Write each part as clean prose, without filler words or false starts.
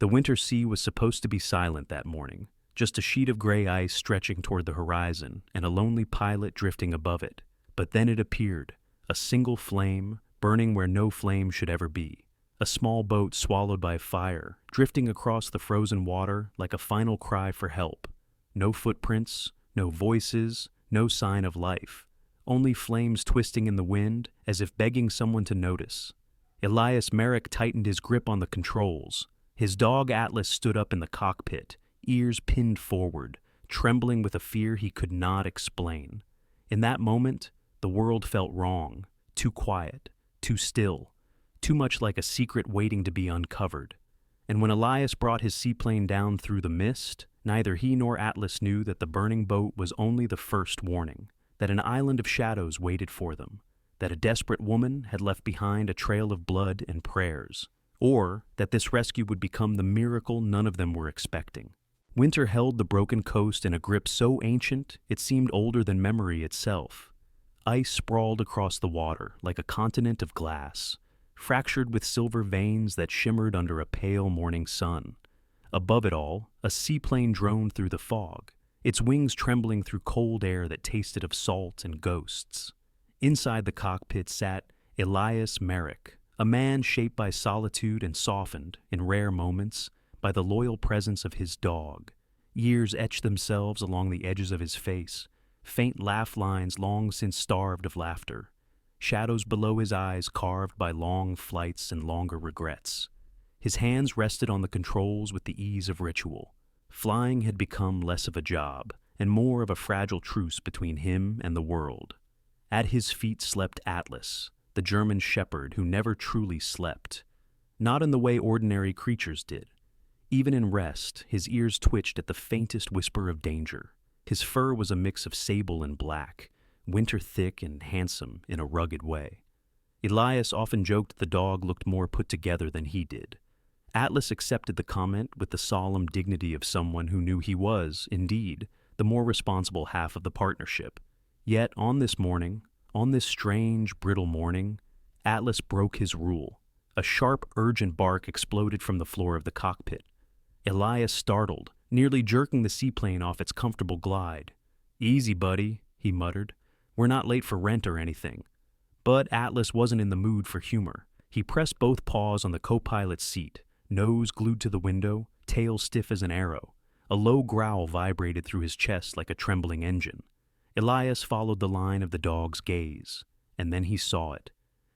The winter sea was supposed to be silent that morning, just a sheet of gray ice stretching toward the horizon and a lonely pilot drifting above it. But then it appeared, a single flame, burning where no flame should ever be. A small boat swallowed by fire, drifting across the frozen water like a final cry for help. No footprints, no voices, no sign of life. Only flames twisting in the wind as if begging someone to notice. Elias Merrick tightened his grip on the controls. His dog Atlas stood up in the cockpit, ears pinned forward, trembling with a fear he could not explain. In that moment, the world felt wrong, too quiet, too still, too much like a secret waiting to be uncovered. And when Elias brought his seaplane down through the mist, neither he nor Atlas knew that the burning boat was only the first warning, that an island of shadows waited for them, that a desperate woman had left behind a trail of blood and prayers, or that this rescue would become the miracle none of them were expecting. Winter held the broken coast in a grip so ancient it seemed older than memory itself. Ice sprawled across the water like a continent of glass, fractured with silver veins that shimmered under a pale morning sun. Above it all, a seaplane droned through the fog, its wings trembling through cold air that tasted of salt and ghosts. Inside the cockpit sat Elias Merrick, a man shaped by solitude and softened, in rare moments, by the loyal presence of his dog. Years etched themselves along the edges of his face, faint laugh lines long since starved of laughter, shadows below his eyes carved by long flights and longer regrets. His hands rested on the controls with the ease of ritual. Flying had become less of a job, and more of a fragile truce between him and the world. At his feet slept Atlas, the German shepherd who never truly slept. Not in the way ordinary creatures did. Even in rest, his ears twitched at the faintest whisper of danger. His fur was a mix of sable and black, winter thick and handsome in a rugged way. Elias often joked the dog looked more put together than he did. Atlas accepted the comment with the solemn dignity of someone who knew he was, indeed, the more responsible half of the partnership. Yet on this morning, on this strange, brittle morning, Atlas broke his rule. A sharp, urgent bark exploded from the floor of the cockpit. Elias startled, nearly jerking the seaplane off its comfortable glide. "Easy, buddy," he muttered. "We're not late for rent or anything." But Atlas wasn't in the mood for humor. He pressed both paws on the co-pilot's seat, nose glued to the window, tail stiff as an arrow. A low growl vibrated through his chest like a trembling engine. Elias followed the line of the dog's gaze, and then he saw it.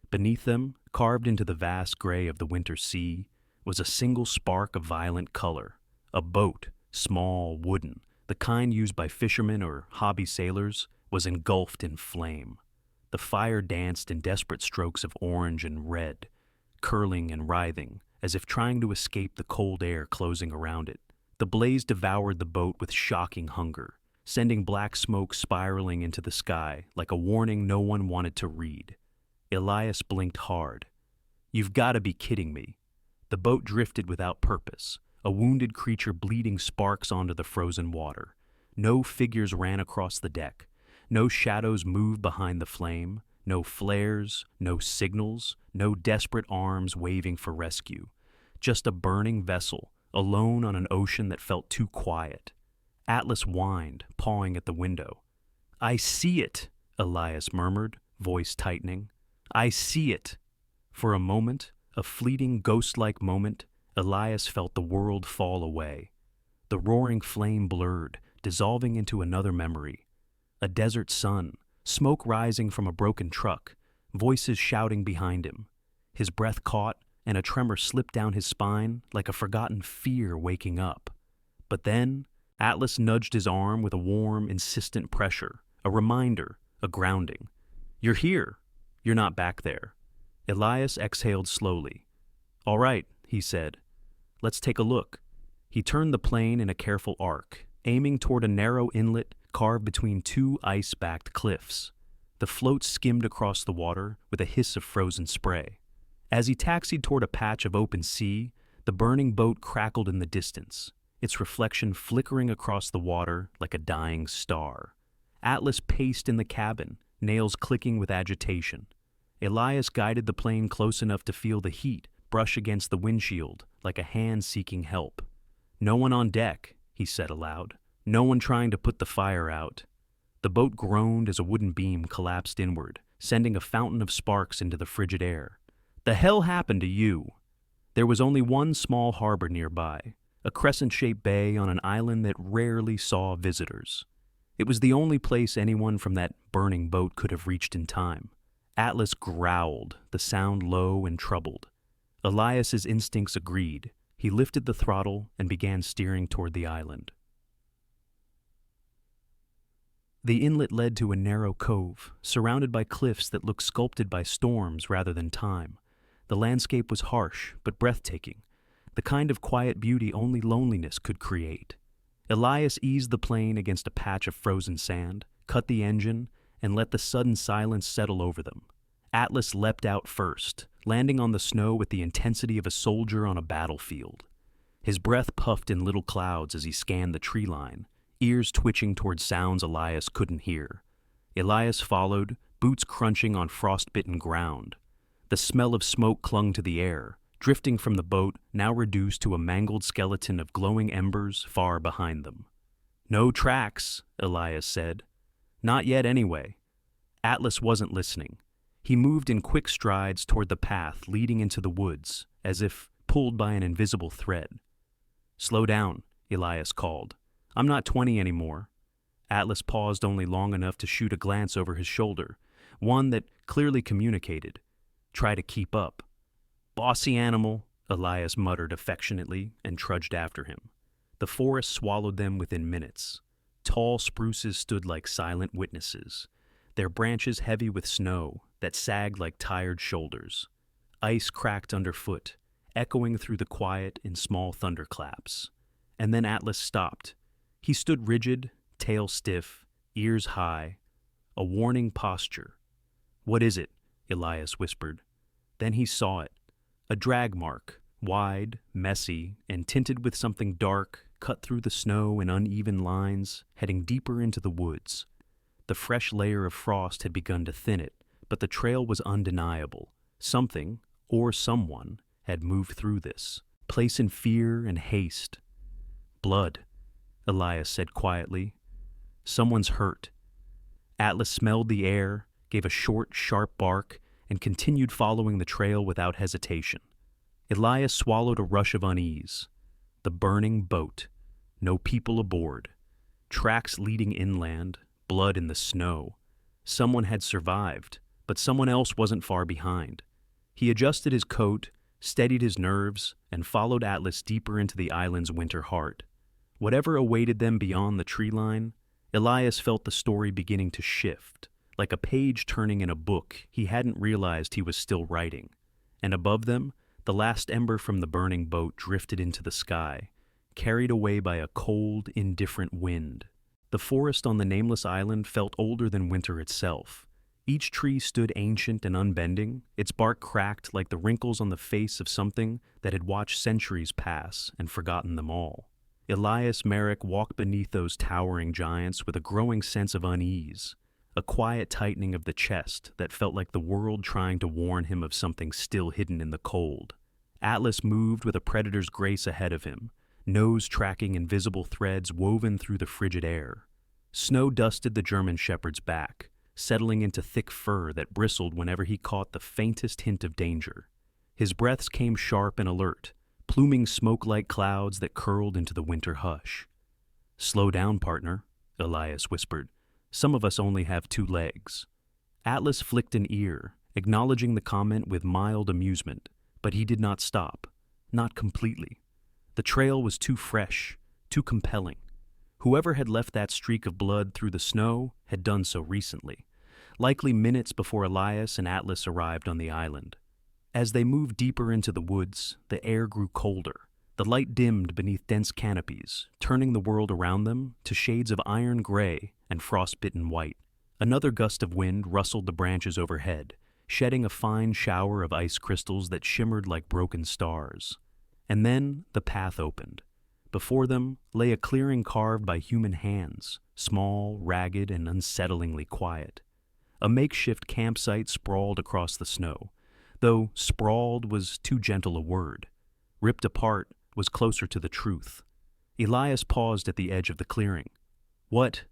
Beneath them, carved into the vast gray of the winter sea, was a single spark of violent color. A boat, small, wooden, the kind used by fishermen or hobby sailors, was engulfed in flame. The fire danced in desperate strokes of orange and red, curling and writhing, as if trying to escape the cold air closing around it. The blaze devoured the boat with shocking hunger, sending black smoke spiraling into the sky like a warning no one wanted to read. Elias blinked hard. "You've got to be kidding me." The boat drifted without purpose, a wounded creature bleeding sparks onto the frozen water. No figures ran across the deck. No shadows moved behind the flame. No flares, no signals, no desperate arms waving for rescue. Just a burning vessel, alone on an ocean that felt too quiet. Atlas whined, pawing at the window. "I see it," Elias murmured, voice tightening. "I see it." For a moment, a fleeting ghost-like moment, Elias felt the world fall away. The roaring flame blurred, dissolving into another memory. A desert sun, smoke rising from a broken truck, voices shouting behind him. His breath caught, and a tremor slipped down his spine like a forgotten fear waking up. But then, Atlas nudged his arm with a warm, insistent pressure, a reminder, a grounding. "You're here. You're not back there." Elias exhaled slowly. "All right," he said. "Let's take a look." He turned the plane in a careful arc, aiming toward a narrow inlet carved between two ice-backed cliffs. The float skimmed across the water with a hiss of frozen spray. As he taxied toward a patch of open sea, the burning boat crackled in the distance, its reflection flickering across the water like a dying star. Atlas paced in the cabin, nails clicking with agitation. Elias guided the plane close enough to feel the heat brush against the windshield like a hand seeking help. "No one on deck," he said aloud. "No one trying to put the fire out." The boat groaned as a wooden beam collapsed inward, sending a fountain of sparks into the frigid air. "The hell happened to you?" There was only one small harbor nearby, a crescent-shaped bay on an island that rarely saw visitors. It was the only place anyone from that burning boat could have reached in time. Atlas growled, the sound low and troubled. Elias's instincts agreed. He lifted the throttle and began steering toward the island. The inlet led to a narrow cove, surrounded by cliffs that looked sculpted by storms rather than time. The landscape was harsh, but breathtaking, the kind of quiet beauty only loneliness could create. Elias eased the plane against a patch of frozen sand, cut the engine, and let the sudden silence settle over them. Atlas leapt out first, landing on the snow with the intensity of a soldier on a battlefield. His breath puffed in little clouds as he scanned the tree line, ears twitching toward sounds Elias couldn't hear. Elias followed, boots crunching on frost-bitten ground. The smell of smoke clung to the air, drifting from the boat, now reduced to a mangled skeleton of glowing embers far behind them. "No tracks," Elias said. "Not yet, anyway." Atlas wasn't listening. He moved in quick strides toward the path leading into the woods, as if pulled by an invisible thread. "Slow down," Elias called. "I'm not 20 anymore." Atlas paused only long enough to shoot a glance over his shoulder, one that clearly communicated. "Try to keep up." "Bossy animal," Elias muttered affectionately and trudged after him. The forest swallowed them within minutes. Tall spruces stood like silent witnesses, their branches heavy with snow that sagged like tired shoulders. Ice cracked underfoot, echoing through the quiet in small thunderclaps. And then Atlas stopped. He stood rigid, tail stiff, ears high, a warning posture. "What is it?" Elias whispered. Then he saw it. A drag mark, wide, messy, and tinted with something dark, cut through the snow in uneven lines, heading deeper into the woods. The fresh layer of frost had begun to thin it, but the trail was undeniable. Something, or someone, had moved through this, place in fear and haste. "Blood," Elias said quietly. "Someone's hurt." Atlas smelled the air, gave a short, sharp bark, and continued following the trail without hesitation. Elias swallowed a rush of unease. The burning boat. No people aboard. Tracks leading inland, blood in the snow. Someone had survived, but someone else wasn't far behind. He adjusted his coat, steadied his nerves, and followed Atlas deeper into the island's winter heart. Whatever awaited them beyond the tree line, Elias felt the story beginning to shift, like a page turning in a book he hadn't realized he was still writing. And above them, the last ember from the burning boat drifted into the sky, carried away by a cold, indifferent wind. The forest on the nameless island felt older than winter itself. Each tree stood ancient and unbending, its bark cracked like the wrinkles on the face of something that had watched centuries pass and forgotten them all. Elias Merrick walked beneath those towering giants with a growing sense of unease, a quiet tightening of the chest that felt like the world trying to warn him of something still hidden in the cold. Atlas moved with a predator's grace ahead of him, nose tracking invisible threads woven through the frigid air. Snow dusted the German shepherd's back, settling into thick fur that bristled whenever he caught the faintest hint of danger. His breaths came sharp and alert, pluming smoke-like clouds that curled into the winter hush. "Slow down, partner," Elias whispered. "Some of us only have 2 legs." Atlas flicked an ear, acknowledging the comment with mild amusement, but he did not stop. Not completely. The trail was too fresh, too compelling. Whoever had left that streak of blood through the snow had done so recently, likely minutes before Elias and Atlas arrived on the island. As they moved deeper into the woods, the air grew colder. The light dimmed beneath dense canopies, turning the world around them to shades of iron gray and frostbitten white. Another gust of wind rustled the branches overhead, shedding a fine shower of ice crystals that shimmered like broken stars. And then the path opened. Before them lay a clearing carved by human hands, small, ragged, and unsettlingly quiet. A makeshift campsite sprawled across the snow, though sprawled was too gentle a word. Ripped apart was closer to the truth. Elias paused at the edge of the clearing. "What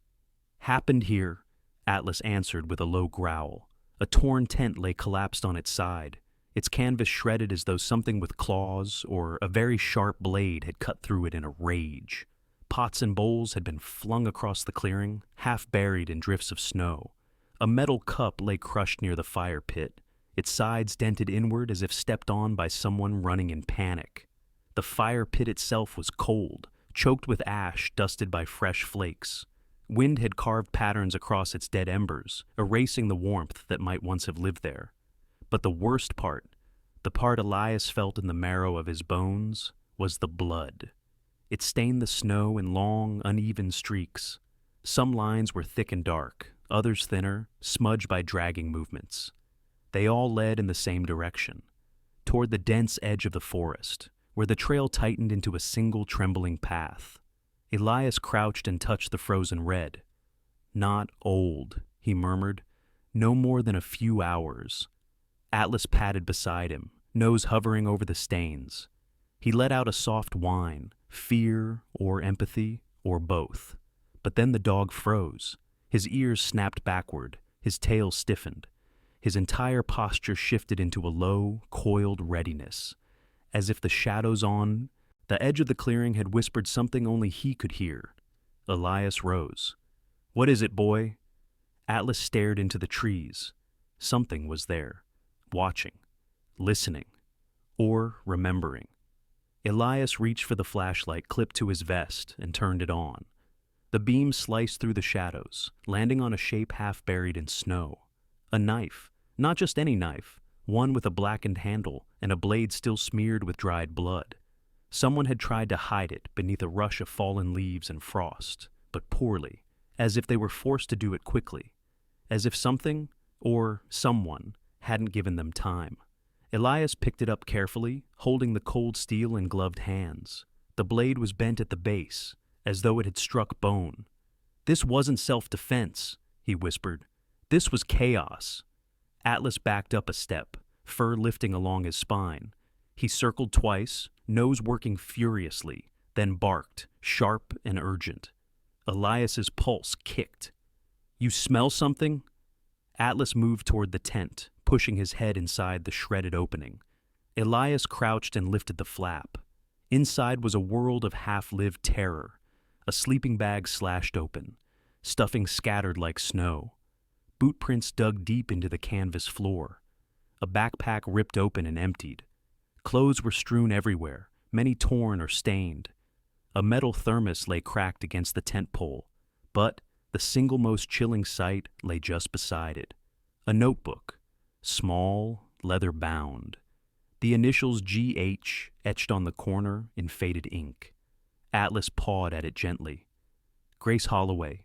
happened here?" Atlas answered with a low growl. A torn tent lay collapsed on its side, its canvas shredded as though something with claws or a very sharp blade had cut through it in a rage. Pots and bowls had been flung across the clearing, half buried in drifts of snow. A metal cup lay crushed near the fire pit, its sides dented inward as if stepped on by someone running in panic. The fire pit itself was cold, choked with ash dusted by fresh flakes. Wind had carved patterns across its dead embers, erasing the warmth that might once have lived there. But the worst part, the part Elias felt in the marrow of his bones, was the blood. It stained the snow in long, uneven streaks. Some lines were thick and dark, others thinner, smudged by dragging movements. They all led in the same direction, toward the dense edge of the forest, where the trail tightened into a single trembling path. Elias crouched and touched the frozen red. "Not old," he murmured. "No more than a few hours." Atlas padded beside him, nose hovering over the stains. He let out a soft whine, fear or empathy or both. But then the dog froze. His ears snapped backward, his tail stiffened. His entire posture shifted into a low, coiled readiness, as if the shadows on the edge of the clearing had whispered something only he could hear. Elias rose. "What is it, boy?" Atlas stared into the trees. Something was there, watching, listening, or remembering. Elias reached for the flashlight clipped to his vest and turned it on. The beam sliced through the shadows, landing on a shape half buried in snow. A knife, not just any knife, one with a blackened handle and a blade still smeared with dried blood. Someone had tried to hide it beneath a rush of fallen leaves and frost, but poorly, as if they were forced to do it quickly, as if something, or someone, hadn't given them time. Elias picked it up carefully, holding the cold steel in gloved hands. The blade was bent at the base, as though it had struck bone. "This wasn't self-defense," he whispered. "This was chaos." Atlas backed up a step, fur lifting along his spine. He circled twice, nose working furiously, then barked, sharp and urgent. Elias's pulse kicked. "You smell something?" Atlas moved toward the tent, pushing his head inside the shredded opening. Elias crouched and lifted the flap. Inside was a world of half-lived terror, a sleeping bag slashed open, stuffing scattered like snow. Boot prints dug deep into the canvas floor. A backpack ripped open and emptied. Clothes were strewn everywhere, many torn or stained. A metal thermos lay cracked against the tent pole, but the single most chilling sight lay just beside it. A notebook, small, leather-bound. The initials GH etched on the corner in faded ink. Atlas pawed at it gently. "Grace Holloway,"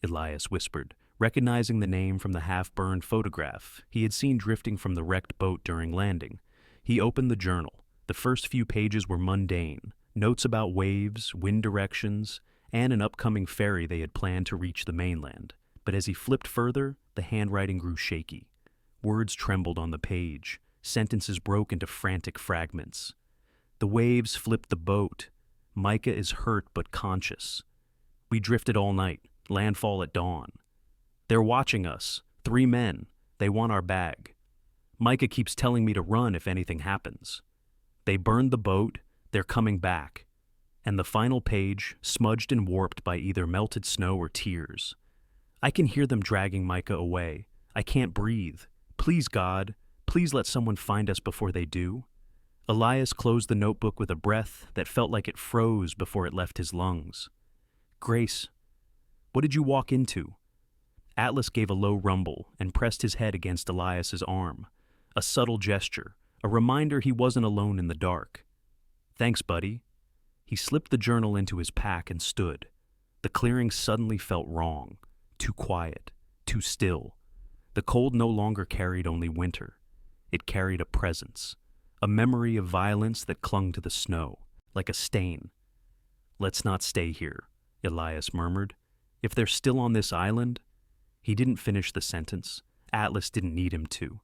Elias whispered, recognizing the name from the half-burned photograph he had seen drifting from the wrecked boat during landing. He opened the journal. The first few pages were mundane, notes about waves, wind directions, and an upcoming ferry they had planned to reach the mainland. But as he flipped further, the handwriting grew shaky. Words trembled on the page. Sentences broke into frantic fragments. "The waves flipped the boat. Micah is hurt but conscious. We drifted all night. Landfall at dawn. They're watching us. 3 men. They want our bag. Micah keeps telling me to run if anything happens. They burned the boat. They're coming back." And the final page, smudged and warped by either melted snow or tears. "I can hear them dragging Micah away. I can't breathe. Please, God, please let someone find us before they do." Elias closed the notebook with a breath that felt like it froze before it left his lungs. "Grace, what did you walk into?" Atlas gave a low rumble and pressed his head against Elias's arm. A subtle gesture, a reminder he wasn't alone in the dark. "Thanks, buddy." He slipped the journal into his pack and stood. The clearing suddenly felt wrong, too quiet, too still. The cold no longer carried only winter. It carried a presence, a memory of violence that clung to the snow, like a stain. "Let's not stay here," Elias murmured. "If they're still on this island—" He didn't finish the sentence. Atlas didn't need him to.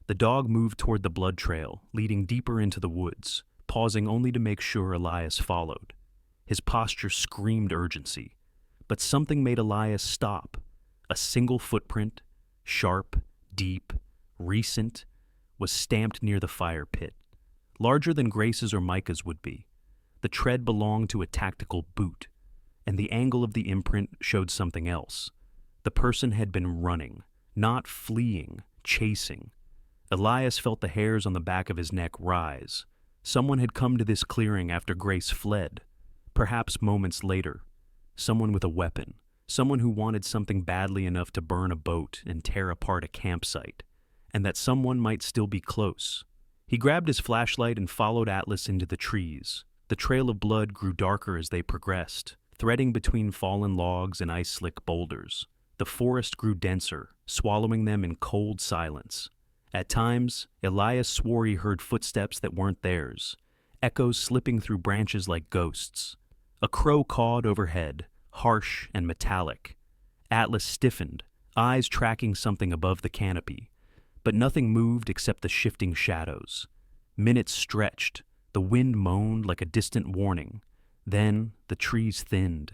The dog moved toward the blood trail, leading deeper into the woods, pausing only to make sure Elias followed. His posture screamed urgency, but something made Elias stop. A single footprint, sharp, deep, recent, was stamped near the fire pit, larger than Grace's or Micah's would be. The tread belonged to a tactical boot, and the angle of the imprint showed something else. The person had been running, not fleeing, chasing. Elias felt the hairs on the back of his neck rise. Someone had come to this clearing after Grace fled. Perhaps moments later. Someone with a weapon. Someone who wanted something badly enough to burn a boat and tear apart a campsite. And that someone might still be close. He grabbed his flashlight and followed Atlas into the trees. The trail of blood grew darker as they progressed, threading between fallen logs and ice-slick boulders. The forest grew denser, swallowing them in cold silence. At times, Elias swore he heard footsteps that weren't theirs, echoes slipping through branches like ghosts. A crow cawed overhead, harsh and metallic. Atlas stiffened, eyes tracking something above the canopy, but nothing moved except the shifting shadows. Minutes stretched, the wind moaned like a distant warning. Then the trees thinned,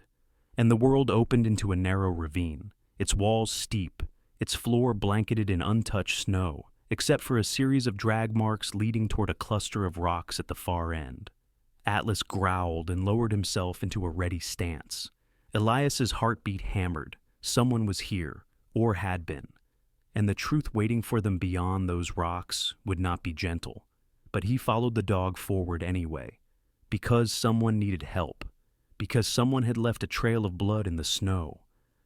and the world opened into a narrow ravine, its walls steep, its floor blanketed in untouched snow, except for a series of drag marks leading toward a cluster of rocks at the far end. Atlas growled and lowered himself into a ready stance. Elias's heartbeat hammered. Someone was here, or had been, and the truth waiting for them beyond those rocks would not be gentle. But he followed the dog forward anyway, because someone needed help, because someone had left a trail of blood in the snow,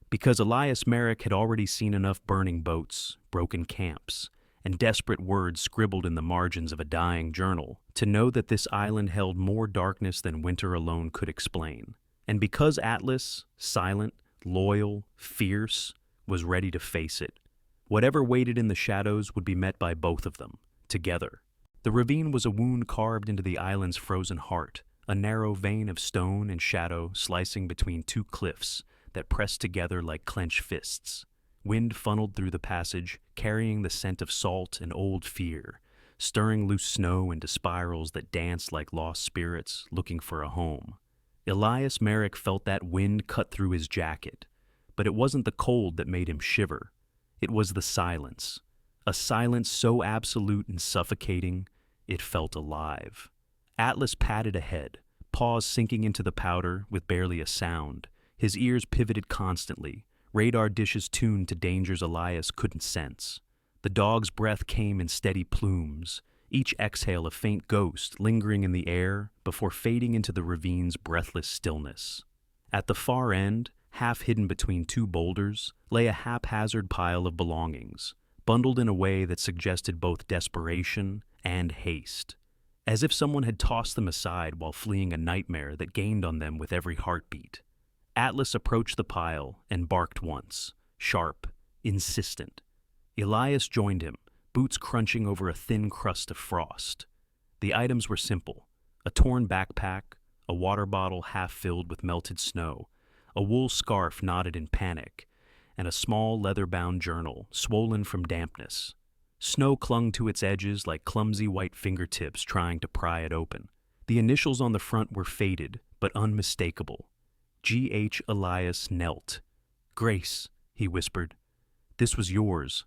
because Elias Merrick had already seen enough burning boats, broken camps, and desperate words scribbled in the margins of a dying journal to know that this island held more darkness than winter alone could explain. And because Atlas, silent, loyal, fierce, was ready to face it, whatever waited in the shadows would be met by both of them, together. The ravine was a wound carved into the island's frozen heart, a narrow vein of stone and shadow slicing between two cliffs that pressed together like clenched fists. Wind funneled through the passage, carrying the scent of salt and old fear, stirring loose snow into spirals that danced like lost spirits looking for a home. Elias Merrick felt that wind cut through his jacket, but it wasn't the cold that made him shiver. It was the silence, a silence so absolute and suffocating, it felt alive. Atlas padded ahead, paws sinking into the powder with barely a sound. His ears pivoted constantly, radar dishes tuned to dangers Elias couldn't sense. The dog's breath came in steady plumes, each exhale a faint ghost lingering in the air before fading into the ravine's breathless stillness. At the far end, half hidden between two boulders, lay a haphazard pile of belongings, bundled in a way that suggested both desperation and haste, as if someone had tossed them aside while fleeing a nightmare that gained on them with every heartbeat. Atlas approached the pile and barked once, sharp, insistent. Elias joined him, boots crunching over a thin crust of frost. The items were simple: a torn backpack, a water bottle half filled with melted snow, a wool scarf knotted in panic, and a small leather-bound journal swollen from dampness. Snow clung to its edges like clumsy white fingertips trying to pry it open. The initials on the front were faded, but unmistakable. G.H. Elias knelt. "Grace," he whispered. "This was yours."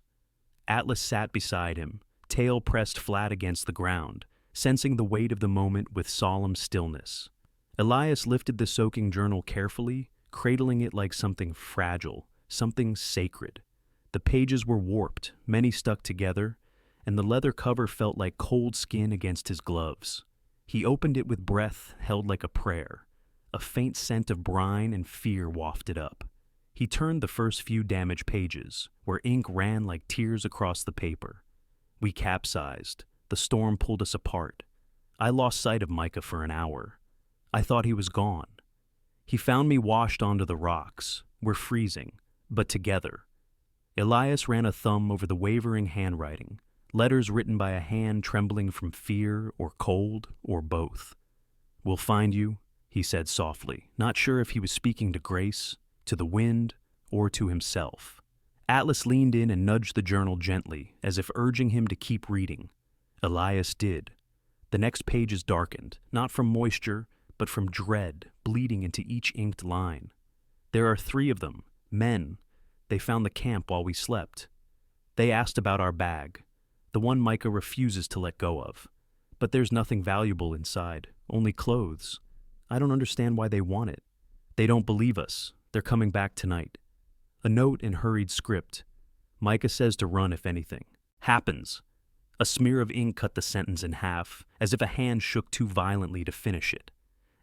Atlas sat beside him, tail pressed flat against the ground, sensing the weight of the moment with solemn stillness. Elias lifted the soaking journal carefully, cradling it like something fragile, something sacred. The pages were warped, many stuck together, and the leather cover felt like cold skin against his gloves. He opened it with breath held like a prayer. A faint scent of brine and fear wafted up. He turned the first few damaged pages, where ink ran like tears across the paper. We capsized. The storm pulled us apart. I lost sight of Micah for an hour. I thought he was gone. He found me washed onto the rocks. We're freezing, but together. Elias ran a thumb over the wavering handwriting, letters written by a hand trembling from fear or cold or both. "We'll find you," he said softly, not sure if he was speaking to Grace, to the wind, or to himself. Atlas leaned in and nudged the journal gently, as if urging him to keep reading. Elias did. The next pages darkened, not from moisture, but from dread bleeding into each inked line. There are 3 of them, men. They found the camp while we slept. They asked about our bag, the one Micah refuses to let go of. But there's nothing valuable inside, only clothes. I don't understand why they want it. They don't believe us. They're coming back tonight. A note in hurried script. Micah says to run if anything. Happens. A smear of ink cut the sentence in half, as if a hand shook too violently to finish it.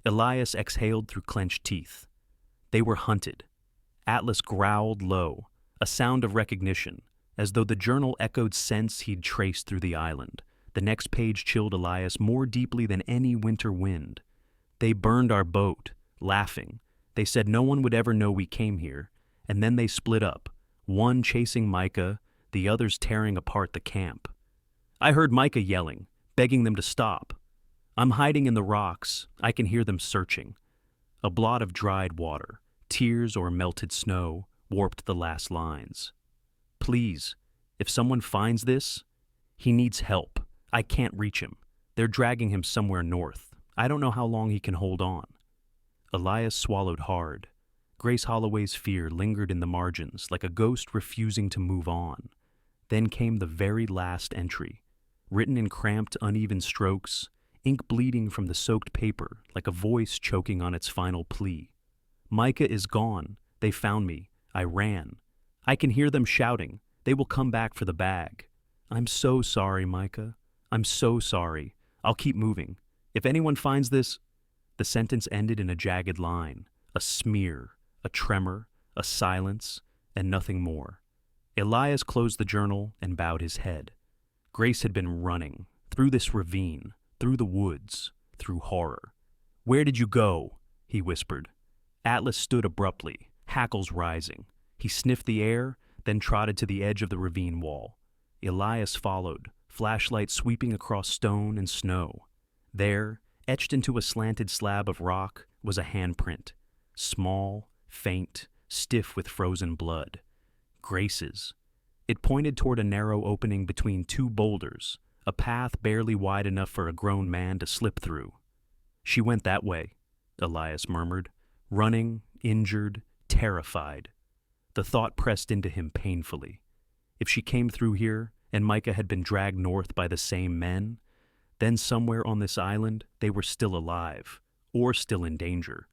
Elias exhaled through clenched teeth. They were hunted. Atlas growled low, a sound of recognition, as though the journal echoed scents he'd traced through the island. The next page chilled Elias more deeply than any winter wind. They burned our boat, laughing. They said no one would ever know we came here, and then they split up, one chasing Micah, the others tearing apart the camp. I heard Micah yelling, begging them to stop. I'm hiding in the rocks. I can hear them searching. A blot of dried water, tears or melted snow, warped the last lines. Please, if someone finds this, he needs help. I can't reach him. They're dragging him somewhere north. I don't know how long he can hold on. Elias swallowed hard. Grace Holloway's fear lingered in the margins, like a ghost refusing to move on. Then came the very last entry, written in cramped, uneven strokes, ink bleeding from the soaked paper, like a voice choking on its final plea. Micah is gone. They found me. I ran. I can hear them shouting. They will come back for the bag. I'm so sorry, Micah. I'm so sorry. I'll keep moving. If anyone finds this... The sentence ended in a jagged line, a smear, a tremor, a silence, and nothing more. Elias closed the journal and bowed his head. Grace had been running, through this ravine, through the woods, through horror. Where did you go? He whispered. Atlas stood abruptly, hackles rising. He sniffed the air, then trotted to the edge of the ravine wall. Elias followed, flashlight sweeping across stone and snow. There, etched into a slanted slab of rock, was a handprint. Small, faint, stiff with frozen blood. Grace's. It pointed toward a narrow opening between 2 boulders, a path barely wide enough for a grown man to slip through. She went that way, Elias murmured, running, injured, terrified. The thought pressed into him painfully. If she came through here, and Micah had been dragged north by the same men, then somewhere on this island they were still alive, or still in danger.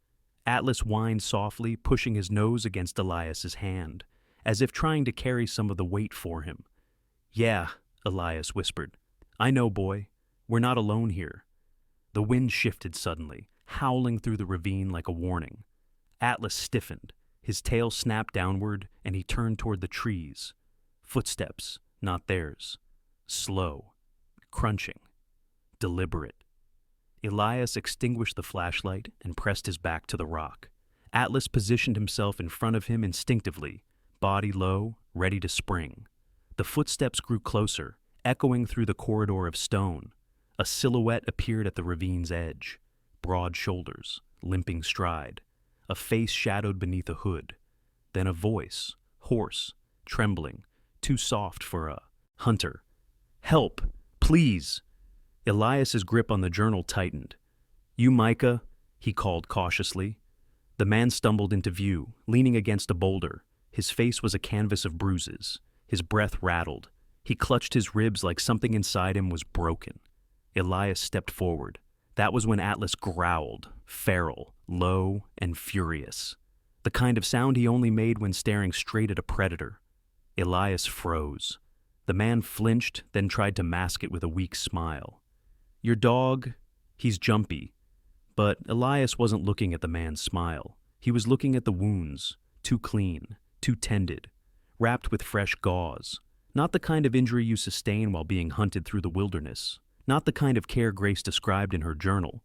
Atlas whined softly, pushing his nose against Elias's hand, as if trying to carry some of the weight for him. Yeah, Elias whispered. I know, boy. We're not alone here. The wind shifted suddenly, howling through the ravine like a warning. Atlas stiffened. His tail snapped downward, and he turned toward the trees. Footsteps, not theirs. Slow. Crunching. Deliberate. Elias extinguished the flashlight and pressed his back to the rock. Atlas positioned himself in front of him instinctively, body low, ready to spring. The footsteps grew closer, echoing through the corridor of stone. A silhouette appeared at the ravine's edge. Broad shoulders, limping stride. A face shadowed beneath a hood. Then a voice, hoarse, trembling, too soft for a hunter. Help! Please! Elias's grip on the journal tightened. You, Micah, he called cautiously. The man stumbled into view, leaning against a boulder. His face was a canvas of bruises. His breath rattled. He clutched his ribs like something inside him was broken. Elias stepped forward. That was when Atlas growled, feral, low, and furious. The kind of sound he only made when staring straight at a predator. Elias froze. The man flinched, then tried to mask it with a weak smile. Your dog, he's jumpy. But Elias wasn't looking at the man's smile. He was looking at the wounds, too clean, too tended, wrapped with fresh gauze. Not the kind of injury you sustain while being hunted through the wilderness. Not the kind of care Grace described in her journal.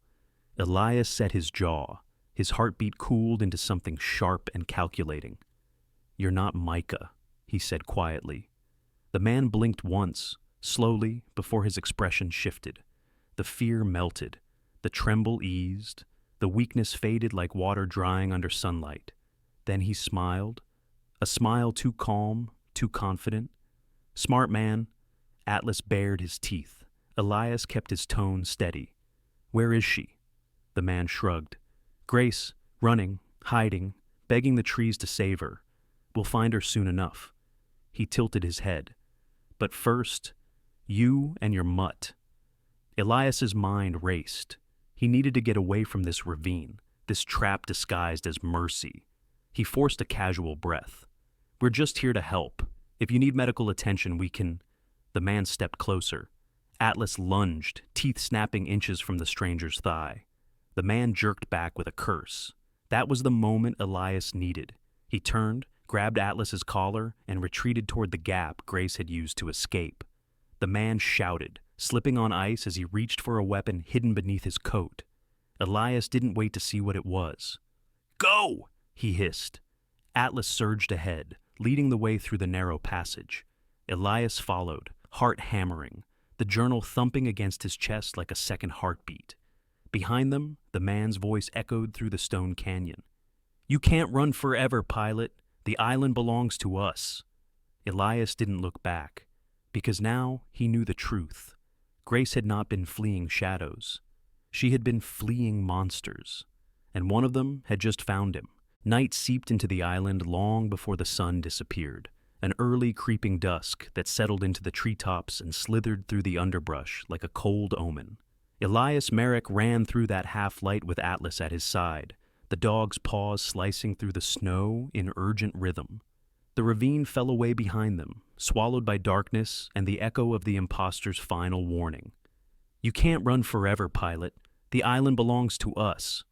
Elias set his jaw. His heartbeat cooled into something sharp and calculating. You're not Micah, he said quietly. The man blinked once, slowly, before his expression shifted. The fear melted. The tremble eased. The weakness faded like water drying under sunlight. Then he smiled, a smile too calm, too confident. Smart man. Atlas bared his teeth. Elias kept his tone steady. Where is she? The man shrugged. Grace, running, hiding, begging the trees to save her. We'll find her soon enough. He tilted his head. But first, you and your mutt. Elias's mind raced. He needed to get away from this ravine, this trap disguised as mercy. He forced a casual breath. We're just here to help. If you need medical attention, we can... The man stepped closer. Atlas lunged, teeth snapping inches from the stranger's thigh. The man jerked back with a curse. That was the moment Elias needed. He turned, grabbed Atlas's collar, and retreated toward the gap Grace had used to escape. The man shouted, slipping on ice as he reached for a weapon hidden beneath his coat. Elias didn't wait to see what it was. Go! He hissed. Atlas surged ahead, leading the way through the narrow passage. Elias followed, heart hammering, the journal thumping against his chest like a second heartbeat. Behind them, the man's voice echoed through the stone canyon. You can't run forever, pilot. The island belongs to us. Elias didn't look back, because now he knew the truth. Grace had not been fleeing shadows. She had been fleeing monsters, and one of them had just found him. Night seeped into the island long before the sun disappeared, an early creeping dusk that settled into the treetops and slithered through the underbrush like a cold omen. Elias Merrick ran through that half-light with Atlas at his side, the dog's paws slicing through the snow in urgent rhythm. The ravine fell away behind them, swallowed by darkness and the echo of the imposter's final warning. You can't run forever, pilot. The island belongs to us.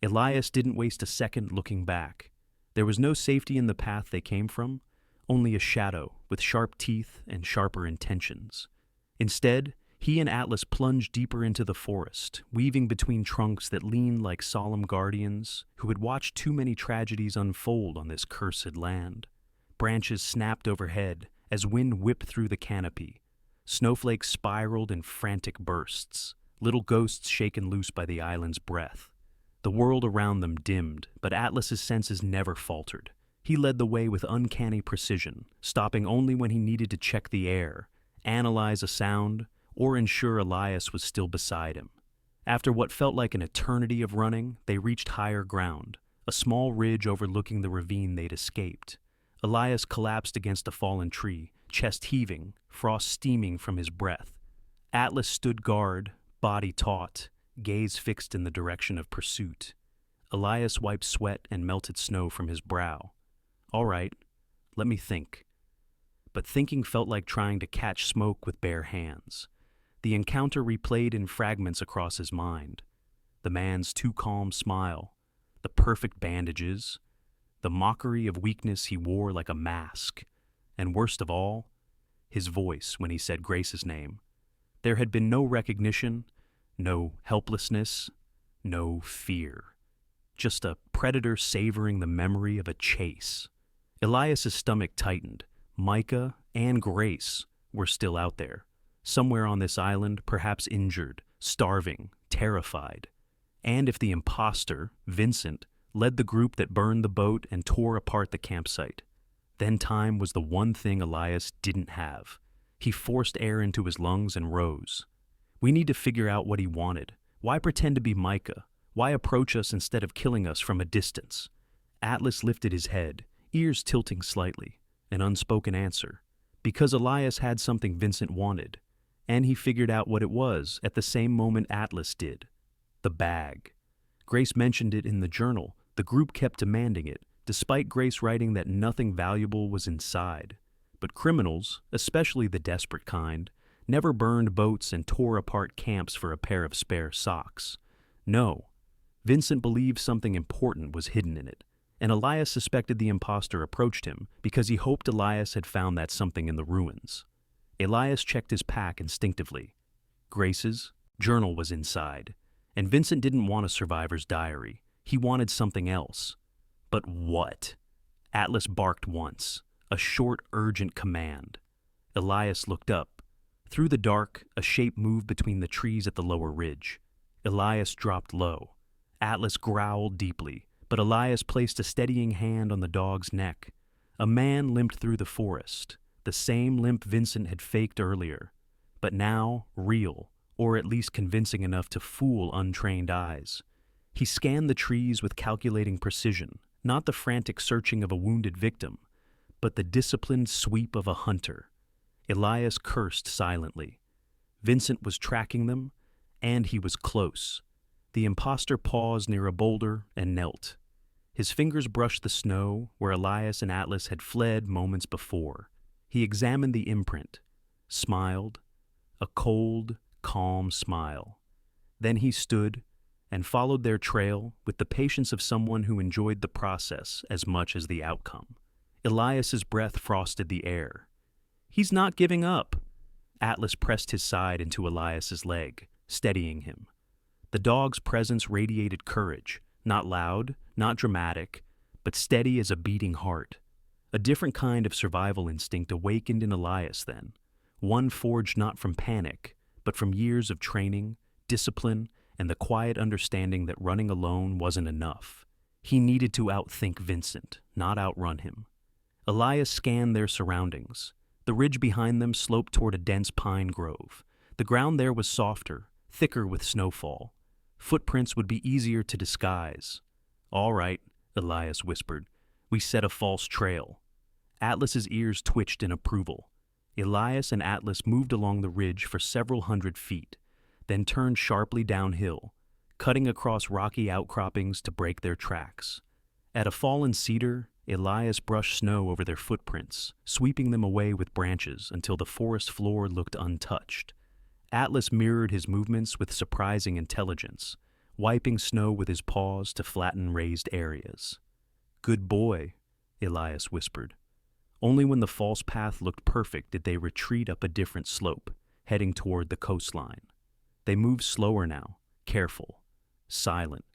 Elias didn't waste a second looking back. There was no safety in the path they came from, only a shadow with sharp teeth and sharper intentions. Instead, he and Atlas plunged deeper into the forest, weaving between trunks that leaned like solemn guardians who had watched too many tragedies unfold on this cursed land. Branches snapped overhead as wind whipped through the canopy. Snowflakes spiraled in frantic bursts, little ghosts shaken loose by the island's breath. The world around them dimmed, but Atlas's senses never faltered. He led the way with uncanny precision, stopping only when he needed to check the air, analyze a sound, or ensure Elias was still beside him. After what felt like an eternity of running, they reached higher ground, a small ridge overlooking the ravine they'd escaped. Elias collapsed against a fallen tree, chest heaving, frost steaming from his breath. Atlas stood guard, body taut, gaze fixed in the direction of pursuit. Elias wiped sweat and melted snow from his brow. All right, let me think. But thinking felt like trying to catch smoke with bare hands. The encounter replayed in fragments across his mind. The man's too calm smile, the perfect bandages, the mockery of weakness he wore like a mask, and worst of all, his voice when he said Grace's name. There had been no recognition, no helplessness, no fear. Just a predator savoring the memory of a chase. Elias's stomach tightened. Micah and Grace were still out there, somewhere on this island, perhaps injured, starving, terrified. And if the imposter, Vincent, led the group that burned the boat and tore apart the campsite, then time was the one thing Elias didn't have. He forced air into his lungs and rose. We need to figure out what he wanted. Why pretend to be Micah? Why approach us instead of killing us from a distance? Atlas lifted his head, ears tilting slightly, an unspoken answer. Because Elias had something Vincent wanted, and he figured out what it was at the same moment Atlas did. The bag. Grace mentioned it in the journal. The group kept demanding it, despite Grace writing that nothing valuable was inside. But criminals, especially the desperate kind, never burned boats and tore apart camps for a pair of spare socks. No, Vincent believed something important was hidden in it, and Elias suspected the imposter approached him because he hoped Elias had found that something in the ruins. Elias checked his pack instinctively. Grace's journal was inside, and Vincent didn't want a survivor's diary. He wanted something else. But what? Atlas barked once, a short, urgent command. Elias looked up. Through the dark, a shape moved between the trees at the lower ridge. Elias dropped low. Atlas growled deeply, but Elias placed a steadying hand on the dog's neck. A man limped through the forest, the same limp Vincent had faked earlier, but now real, or at least convincing enough to fool untrained eyes. He scanned the trees with calculating precision, not the frantic searching of a wounded victim, but the disciplined sweep of a hunter. Elias cursed silently. Vincent was tracking them, and he was close. The imposter paused near a boulder and knelt. His fingers brushed the snow where Elias and Atlas had fled moments before. He examined the imprint, smiled, a cold, calm smile. Then he stood and followed their trail with the patience of someone who enjoyed the process as much as the outcome. Elias's breath frosted the air. "He's not giving up." Atlas pressed his side into Elias's leg, steadying him. The dog's presence radiated courage, not loud, not dramatic, but steady as a beating heart. A different kind of survival instinct awakened in Elias then, one forged not from panic, but from years of training, discipline, and the quiet understanding that running alone wasn't enough. He needed to outthink Vincent, not outrun him. Elias scanned their surroundings. The ridge behind them sloped toward a dense pine grove. The ground there was softer, thicker with snowfall. Footprints would be easier to disguise. "All right," Elias whispered. "We set a false trail." Atlas's ears twitched in approval. Elias and Atlas moved along the ridge for several hundred feet, then turned sharply downhill, cutting across rocky outcroppings to break their tracks. At a fallen cedar, Elias brushed snow over their footprints, sweeping them away with branches until the forest floor looked untouched. Atlas mirrored his movements with surprising intelligence, wiping snow with his paws to flatten raised areas. "Good boy," Elias whispered. Only when the false path looked perfect did they retreat up a different slope, heading toward the coastline. They moved slower now, careful, silent.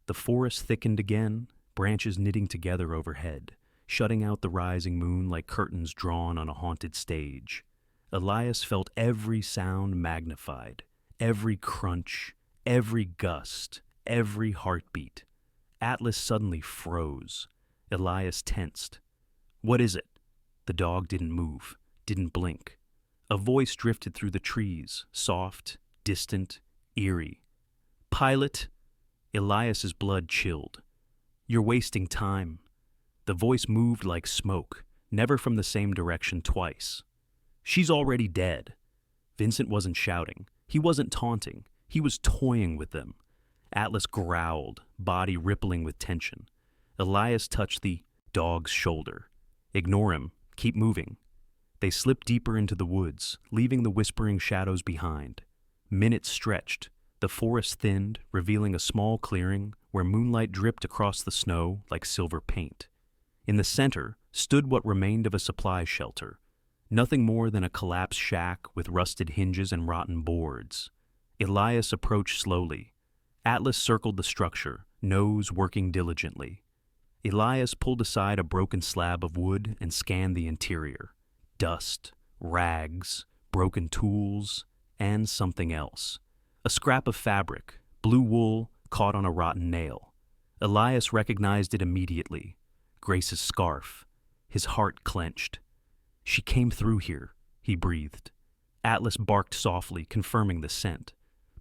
The forest thickened again, branches knitting together overhead, shutting out the rising moon like curtains drawn on a haunted stage. Elias felt every sound magnified, every crunch, every gust, every heartbeat. Atlas suddenly froze. Elias tensed. "What is it?" The dog didn't move, didn't blink. A voice drifted through the trees, soft, distant, eerie. "Pilot!" Elias's blood chilled. "You're wasting time." The voice moved like smoke, never from the same direction twice. "She's already dead." Vincent wasn't shouting. He wasn't taunting. He was toying with them. Atlas growled, body rippling with tension. Elias touched the dog's shoulder. "Ignore him. Keep moving." They slipped deeper into the woods, leaving the whispering shadows behind. Minutes stretched. The forest thinned, revealing a small clearing where moonlight dripped across the snow like silver paint. In the center stood what remained of a supply shelter, nothing more than a collapsed shack with rusted hinges and rotten boards. Elias approached slowly. Atlas circled the structure, nose working diligently. Elias pulled aside a broken slab of wood and scanned the interior. Dust, rags, broken tools, and something else. A scrap of fabric, blue wool, caught on a rotten nail. Elias recognized it immediately. Grace's scarf. His heart clenched. "She came through here," he breathed. Atlas barked softly, confirming the scent.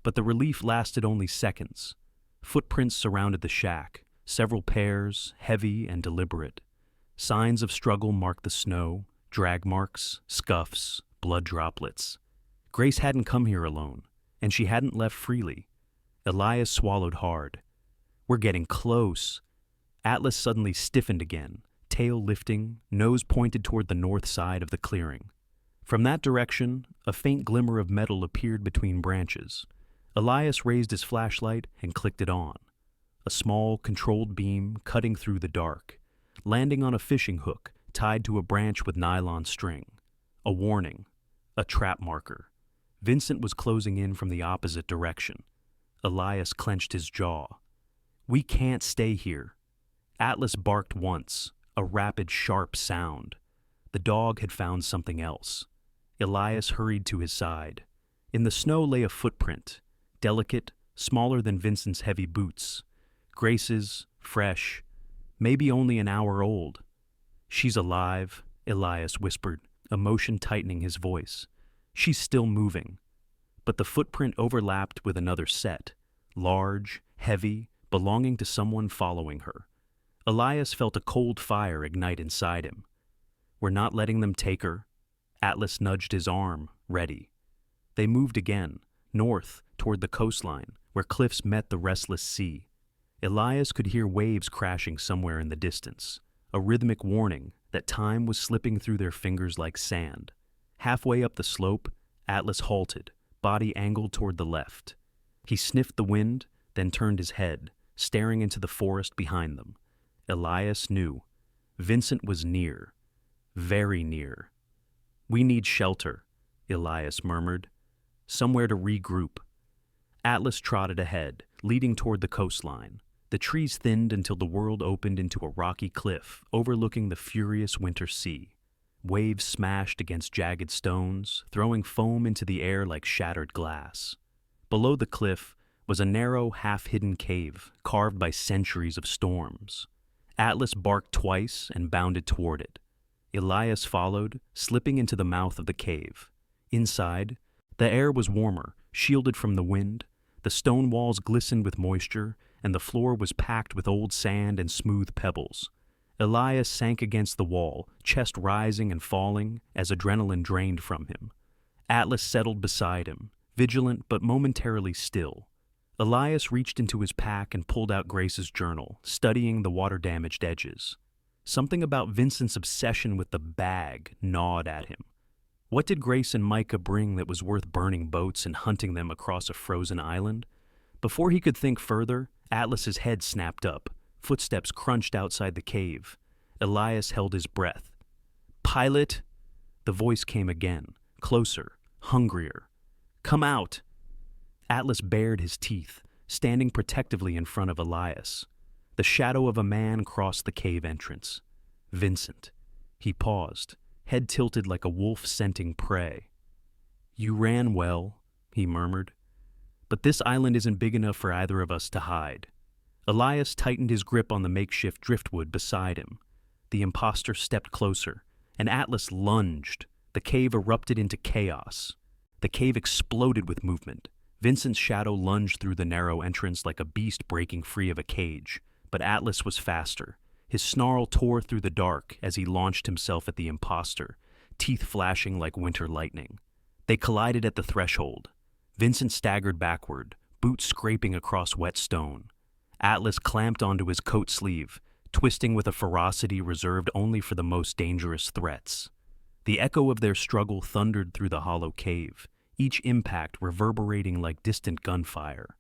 But the relief lasted only seconds. Footprints surrounded the shack, several pairs, heavy and deliberate. Signs of struggle marked the snow, drag marks, scuffs, blood droplets. Grace hadn't come here alone, and she hadn't left freely. Elias swallowed hard. "We're getting close." Atlas suddenly stiffened again, tail lifting, nose pointed toward the north side of the clearing. From that direction, a faint glimmer of metal appeared between branches. Elias raised his flashlight and clicked it on. A small, controlled beam cutting through the dark, landing on a fishing hook tied to a branch with nylon string. A warning, a trap marker. Vincent was closing in from the opposite direction. Elias clenched his jaw. "We can't stay here." Atlas barked once, a rapid, sharp sound. The dog had found something else. Elias hurried to his side. In the snow lay a footprint, delicate, smaller than Vincent's heavy boots. Grace's, fresh, maybe only an hour old. She's alive, Elias whispered, emotion tightening his voice. She's still moving. But the footprint overlapped with another set, large, heavy, belonging to someone following her. Elias felt a cold fire ignite inside him. We're not letting them take her. Atlas nudged his arm, ready. They moved again, north, toward the coastline, where cliffs met the restless sea. Elias could hear waves crashing somewhere in the distance, a rhythmic warning that time was slipping through their fingers like sand. Halfway up the slope, Atlas halted, body angled toward the left. He sniffed the wind, then turned his head, staring into the forest behind them. Elias knew. Vincent was near. Very near. We need shelter, Elias murmured. Somewhere to regroup. Atlas trotted ahead, leading toward the coastline. The trees thinned until the world opened into a rocky cliff overlooking the furious winter sea. Waves smashed against jagged stones, throwing foam into the air like shattered glass. Below the cliff was a narrow, half-hidden cave carved by centuries of storms. Atlas barked twice and bounded toward it. Elias followed, slipping into the mouth of the cave. Inside, the air was warmer, shielded from the wind. The stone walls glistened with moisture, and the floor was packed with old sand and smooth pebbles. Elias sank against the wall, chest rising and falling as adrenaline drained from him. Atlas settled beside him, vigilant but momentarily still. Elias reached into his pack and pulled out Grace's journal, studying the water-damaged edges. Something about Vincent's obsession with the bag gnawed at him. What did Grace and Micah bring that was worth burning boats and hunting them across a frozen island? Before he could think further, Atlas's head snapped up. Footsteps crunched outside the cave. Elias held his breath. "Pilot!" The voice came again, closer, hungrier. "Come out!" Atlas bared his teeth, standing protectively in front of Elias. The shadow of a man crossed the cave entrance. Vincent. He paused, head tilted like a wolf scenting prey. "You ran well," he murmured. "But this island isn't big enough for either of us to hide." Elias tightened his grip on the makeshift driftwood beside him. The imposter stepped closer, and Atlas lunged. The cave erupted into chaos. The cave exploded with movement. Vincent's shadow lunged through the narrow entrance like a beast breaking free of a cage, but Atlas was faster. His snarl tore through the dark as he launched himself at the imposter, teeth flashing like winter lightning. They collided at the threshold. Vincent staggered backward, boots scraping across wet stone. Atlas clamped onto his coat sleeve, twisting with a ferocity reserved only for the most dangerous threats. The echo of their struggle thundered through the hollow cave, each impact reverberating like distant gunfire.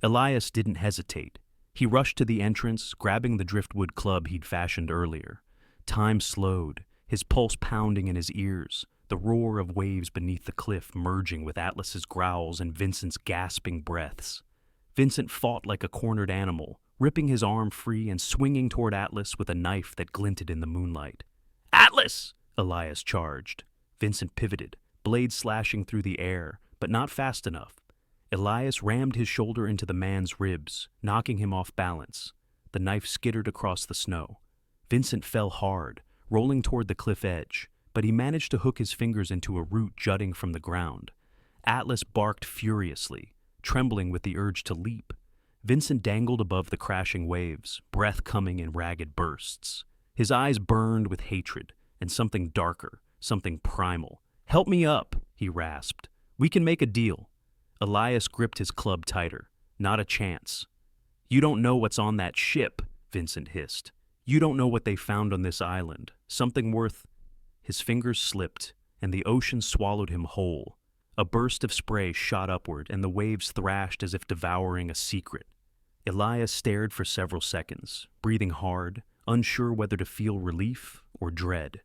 Elias didn't hesitate. He rushed to the entrance, grabbing the driftwood club he'd fashioned earlier. Time slowed, his pulse pounding in his ears, the roar of waves beneath the cliff merging with Atlas's growls and Vincent's gasping breaths. Vincent fought like a cornered animal, ripping his arm free and swinging toward Atlas with a knife that glinted in the moonlight. "Atlas!" Elias charged. Vincent pivoted, blade slashing through the air, but not fast enough. Elias rammed his shoulder into the man's ribs, knocking him off balance. The knife skittered across the snow. Vincent fell hard, rolling toward the cliff edge, but he managed to hook his fingers into a root jutting from the ground. Atlas barked furiously, trembling with the urge to leap. Vincent dangled above the crashing waves, breath coming in ragged bursts. His eyes burned with hatred, and something darker, something primal. "Help me up," he rasped. "We can make a deal." Elias gripped his club tighter. "Not a chance." "You don't know what's on that ship," Vincent hissed. "You don't know what they found on this island. Something worth—" His fingers slipped, and the ocean swallowed him whole. A burst of spray shot upward, and the waves thrashed as if devouring a secret. Elias stared for several seconds, breathing hard, unsure whether to feel relief or dread.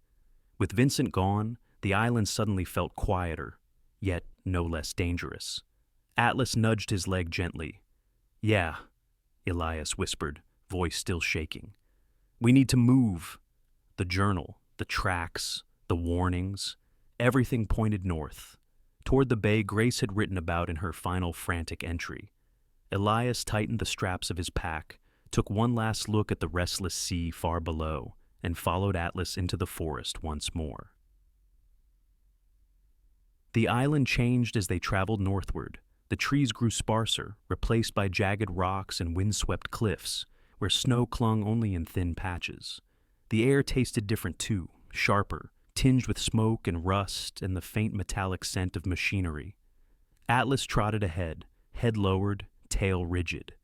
With Vincent gone, the island suddenly felt quieter, yet no less dangerous. Atlas nudged his leg gently. "Yeah," Elias whispered, voice still shaking. "We need to move." The journal, the tracks, the warnings, everything pointed north, toward the bay Grace had written about in her final frantic entry. Elias tightened the straps of his pack, took one last look at the restless sea far below, and followed Atlas into the forest once more. The island changed as they traveled northward. The trees grew sparser, replaced by jagged rocks and windswept cliffs, where snow clung only in thin patches. The air tasted different too, sharper, tinged with smoke and rust and the faint metallic scent of machinery. Atlas trotted ahead, head lowered, tail rigid.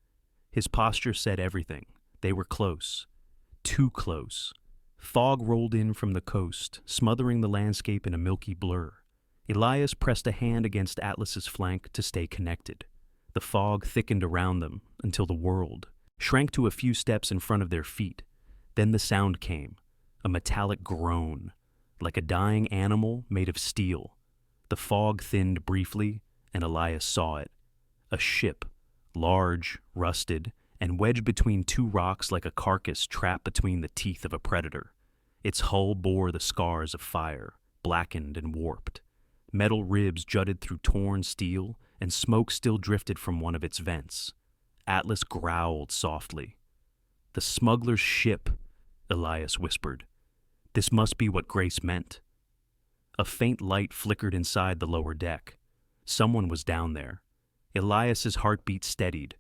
His posture said everything. They were close. Too close. Fog rolled in from the coast, smothering the landscape in a milky blur. Elias pressed a hand against Atlas's flank to stay connected. The fog thickened around them until the world shrank to a few steps in front of their feet. Then the sound came, a metallic groan, like a dying animal made of steel. The fog thinned briefly, and Elias saw it. A ship, large, rusted, and wedged between two rocks like a carcass trapped between the teeth of a predator. Its hull bore the scars of fire, blackened and warped. Metal ribs jutted through torn steel, and smoke still drifted from one of its vents. Atlas growled softly. "The smuggler's ship," Elias whispered. "This must be what Grace meant." A faint light flickered inside the lower deck. Someone was down there. Elias's heartbeat steadied,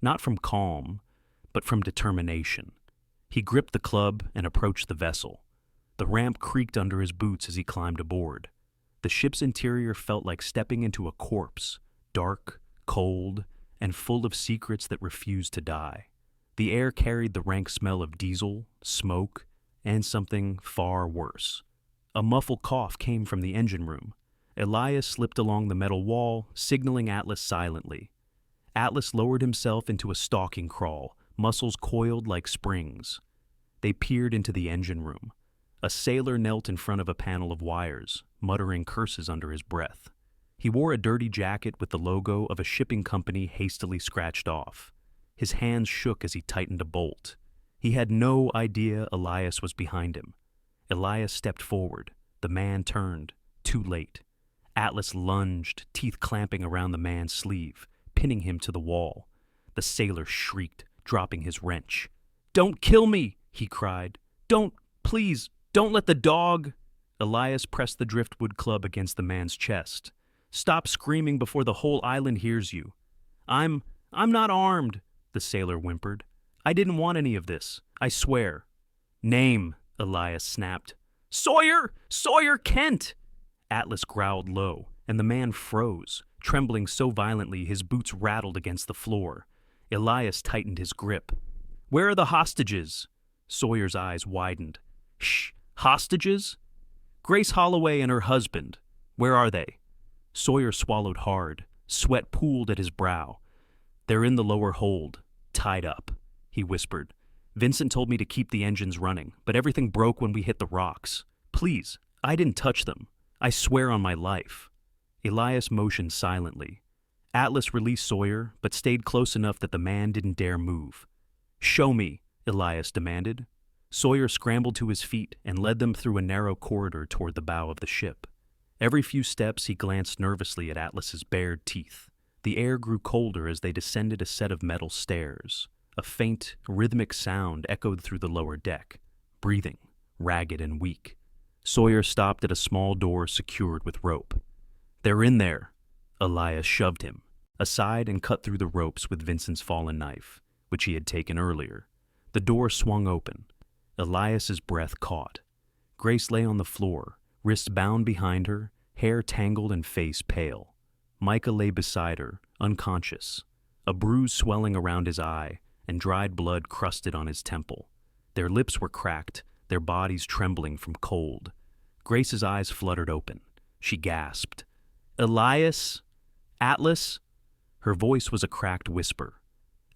not from calm, but from determination. He gripped the club and approached the vessel. The ramp creaked under his boots as he climbed aboard. The ship's interior felt like stepping into a corpse, dark, cold, and full of secrets that refused to die. The air carried the rank smell of diesel, smoke, and something far worse. A muffled cough came from the engine room. Elias slipped along the metal wall, signaling Atlas silently. Atlas lowered himself into a stalking crawl, muscles coiled like springs. They peered into the engine room. A sailor knelt in front of a panel of wires, muttering curses under his breath. He wore a dirty jacket with the logo of a shipping company hastily scratched off. His hands shook as he tightened a bolt. He had no idea Elias was behind him. Elias stepped forward. The man turned. Too late. Atlas lunged, teeth clamping around the man's sleeve, pinning him to the wall. The sailor shrieked, dropping his wrench. "Don't kill me!" he cried. Please, don't let the dog..." Elias pressed the driftwood club against the man's chest. "Stop screaming before the whole island hears you." I'm not armed," the sailor whimpered. "I didn't want any of this, I swear." "Name," Elias snapped. "Sawyer! Sawyer Kent!" Atlas growled low, and the man froze, trembling so violently his boots rattled against the floor. Elias tightened his grip. "Where are the hostages?" Sawyer's eyes widened. "Shh! Hostages? Grace Holloway and her husband. Where are they?" Sawyer swallowed hard. Sweat pooled at his brow. "They're in the lower hold, tied up," he whispered. "Vincent told me to keep the engines running, but everything broke when we hit the rocks. Please, I didn't touch them. I swear on my life." Elias motioned silently. Atlas released Sawyer, but stayed close enough that the man didn't dare move. "Show me," Elias demanded. Sawyer scrambled to his feet and led them through a narrow corridor toward the bow of the ship. Every few steps he glanced nervously at Atlas's bared teeth. The air grew colder as they descended a set of metal stairs. A faint, rhythmic sound echoed through the lower deck. Breathing, ragged and weak. Sawyer stopped at a small door secured with rope. "They're in there." Elias shoved him aside and cut through the ropes with Vincent's fallen knife, which he had taken earlier. The door swung open. Elias's breath caught. Grace lay on the floor, wrists bound behind her, hair tangled and face pale. Micah lay beside her, unconscious, a bruise swelling around his eye and dried blood crusted on his temple. Their lips were cracked, their bodies trembling from cold. Grace's eyes fluttered open. She gasped. "Elias? Atlas?" Her voice was a cracked whisper.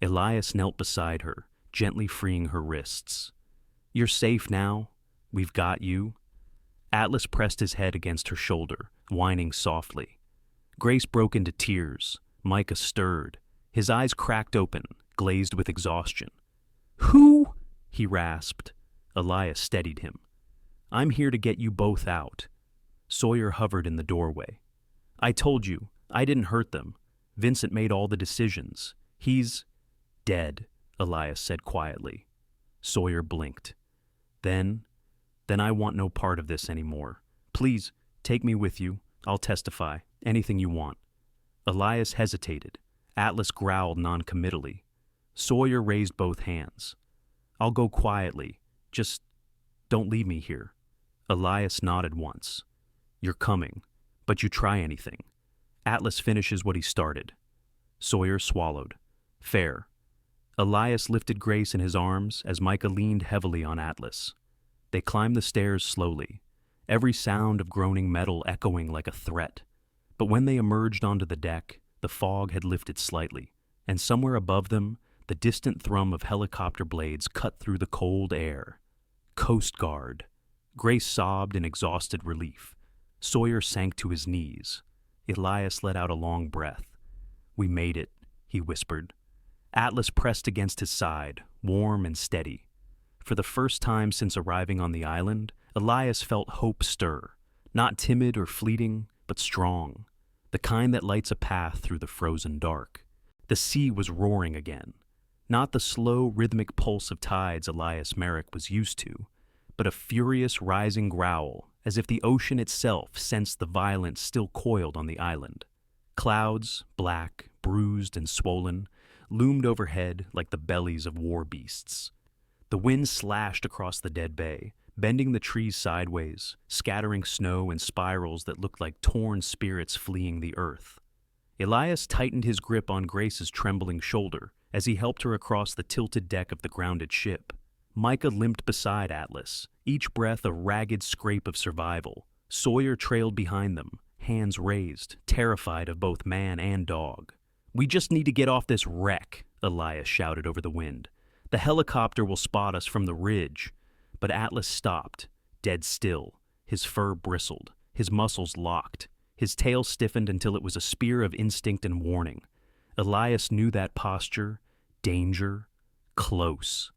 Elias knelt beside her, gently freeing her wrists. "You're safe now. We've got you." Atlas pressed his head against her shoulder, whining softly. Grace broke into tears. Micah stirred. His eyes cracked open, glazed with exhaustion. "Who?" he rasped. Elias steadied him. "I'm here to get you both out." Sawyer hovered in the doorway. "I told you, I didn't hurt them. Vincent made all the decisions. He's dead," Elias said quietly. Sawyer blinked. Then, Then I want no part of this anymore. Please, take me with you. I'll testify. Anything you want. Elias hesitated. Atlas growled noncommittally. Sawyer raised both hands. I'll go quietly. Just don't leave me here. Elias nodded once. You're coming, but you try anything. Atlas finishes what he started. Sawyer swallowed. Fair. Elias lifted Grace in his arms as Micah leaned heavily on Atlas. They climbed the stairs slowly, every sound of groaning metal echoing like a threat. But when they emerged onto the deck, the fog had lifted slightly, and somewhere above them, the distant thrum of helicopter blades cut through the cold air. Coast Guard. Grace sobbed in exhausted relief. Sawyer sank to his knees. Elias let out a long breath. We made it, he whispered. Atlas pressed against his side, warm and steady. For the first time since arriving on the island, Elias felt hope stir, not timid or fleeting, but strong, the kind that lights a path through the frozen dark. The sea was roaring again, not the slow, rhythmic pulse of tides Elias Merrick was used to, but a furious, rising growl, as if the ocean itself sensed the violence still coiled on the island. Clouds, black, bruised, and swollen, loomed overhead like the bellies of war beasts. The wind slashed across the dead bay, bending the trees sideways, scattering snow in spirals that looked like torn spirits fleeing the earth. Elias tightened his grip on Grace's trembling shoulder as he helped her across the tilted deck of the grounded ship. Micah limped beside Atlas, each breath a ragged scrape of survival. Sawyer trailed behind them, hands raised, terrified of both man and dog. We just need to get off this wreck, Elias shouted over the wind. The helicopter will spot us from the ridge. But Atlas stopped, dead still. His fur bristled, his muscles locked. His tail stiffened until it was a spear of instinct and warning. Elias knew that posture. Danger. Close.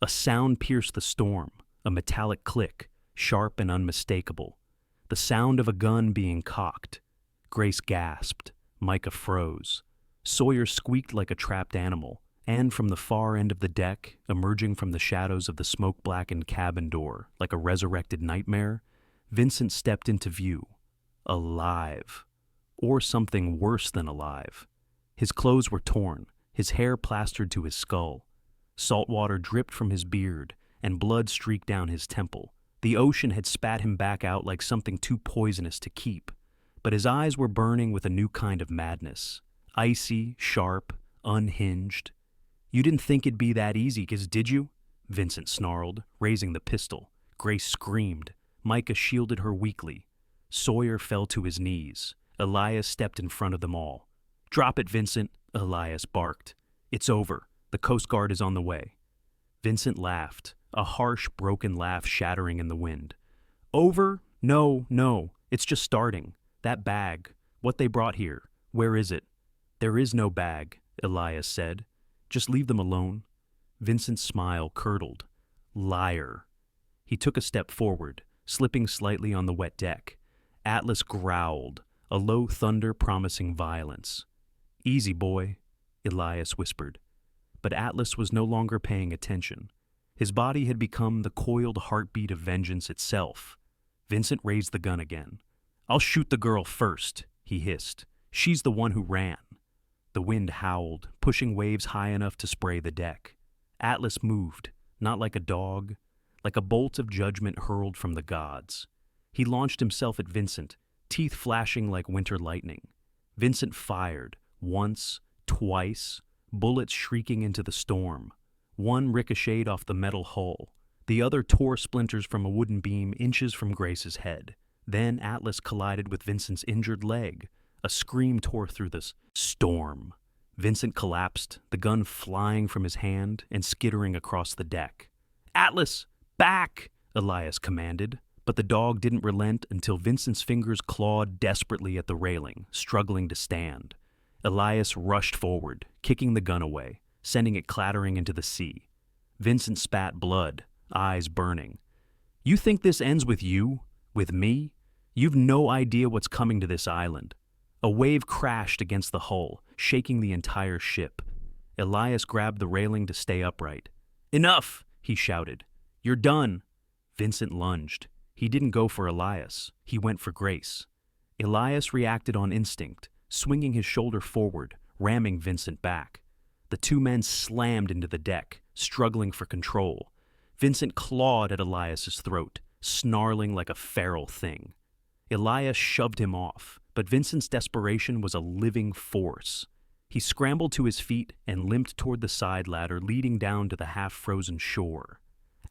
A sound pierced the storm, a metallic click, sharp and unmistakable. The sound of a gun being cocked. Grace gasped. Micah froze. Sawyer squeaked like a trapped animal, and from the far end of the deck, emerging from the shadows of the smoke-blackened cabin door like a resurrected nightmare, Vincent stepped into view. Alive. Or something worse than alive. His clothes were torn, his hair plastered to his skull. Salt water dripped from his beard, and blood streaked down his temple. The ocean had spat him back out like something too poisonous to keep. But his eyes were burning with a new kind of madness. Icy, sharp, unhinged. You didn't think it'd be that easy, did you? Vincent snarled, raising the pistol. Grace screamed. Micah shielded her weakly. Sawyer fell to his knees. Elias stepped in front of them all. Drop it, Vincent, Elias barked. It's over. The Coast Guard is on the way. Vincent laughed, a harsh, broken laugh shattering in the wind. Over? No. It's just starting. That bag. What they brought here. Where is it? There is no bag, Elias said. Just leave them alone. Vincent's smile curdled. Liar. He took a step forward, slipping slightly on the wet deck. Atlas growled, a low thunder promising violence. Easy, boy, Elias whispered. But Atlas was no longer paying attention. His body had become the coiled heartbeat of vengeance itself. Vincent raised the gun again. I'll shoot the girl first, he hissed. She's the one who ran. The wind howled, pushing waves high enough to spray the deck. Atlas moved, not like a dog, like a bolt of judgment hurled from the gods. He launched himself at Vincent, teeth flashing like winter lightning. Vincent fired, once, twice, bullets shrieking into the storm. One ricocheted off the metal hull. The other tore splinters from a wooden beam inches from Grace's head. Then Atlas collided with Vincent's injured leg. A scream tore through the storm. Vincent collapsed, the gun flying from his hand and skittering across the deck. Atlas, back! Elias commanded. But the dog didn't relent until Vincent's fingers clawed desperately at the railing, struggling to stand. Elias rushed forward, kicking the gun away, sending it clattering into the sea. Vincent spat blood, eyes burning. You think this ends with you? With me? You've no idea what's coming to this island. A wave crashed against the hull, shaking the entire ship. Elias grabbed the railing to stay upright. Enough, he shouted. You're done. Vincent lunged. He didn't go for Elias. He went for Grace. Elias reacted on instinct, swinging his shoulder forward, ramming Vincent back. The two men slammed into the deck, struggling for control. Vincent clawed at Elias's throat, snarling like a feral thing. Elias shoved him off, but Vincent's desperation was a living force. He scrambled to his feet and limped toward the side ladder leading down to the half-frozen shore.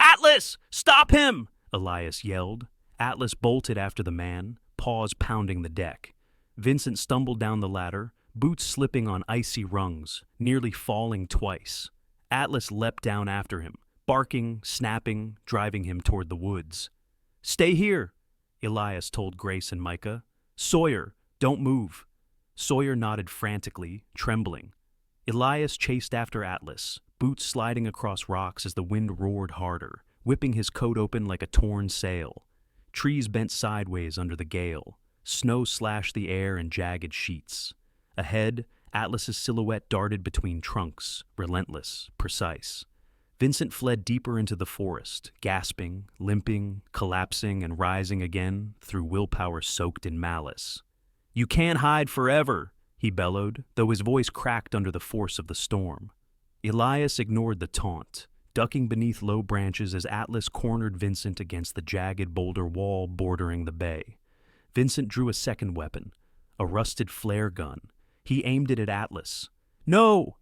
"Atlas! Stop him!" Elias yelled. Atlas bolted after the man, paws pounding the deck. Vincent stumbled down the ladder, boots slipping on icy rungs, nearly falling twice. Atlas leapt down after him, barking, snapping, driving him toward the woods. "Stay here," Elias told Grace and Micah. "Sawyer, don't move." Sawyer nodded frantically, trembling. Elias chased after Atlas, boots sliding across rocks as the wind roared harder, whipping his coat open like a torn sail. Trees bent sideways under the gale. Snow slashed the air in jagged sheets. Ahead, Atlas's silhouette darted between trunks, relentless, precise. Vincent fled deeper into the forest, gasping, limping, collapsing, and rising again through willpower soaked in malice. "You can't hide forever," he bellowed, though his voice cracked under the force of the storm. Elias ignored the taunt, ducking beneath low branches as Atlas cornered Vincent against the jagged boulder wall bordering the bay. Vincent drew a second weapon, a rusted flare gun. He aimed it at Atlas. "No!"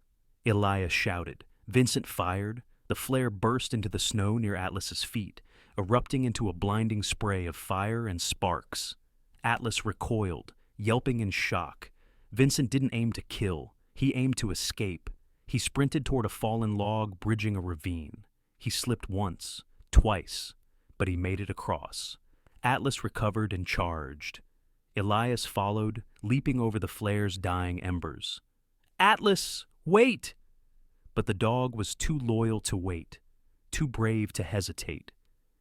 Elias shouted. Vincent fired. The flare burst into the snow near Atlas's feet, erupting into a blinding spray of fire and sparks. Atlas recoiled, yelping in shock. Vincent didn't aim to kill. He aimed to escape. He sprinted toward a fallen log bridging a ravine. He slipped once, twice, but he made it across. Atlas recovered and charged. Elias followed, leaping over the flare's dying embers. "Atlas, wait!" But the dog was too loyal to wait, too brave to hesitate.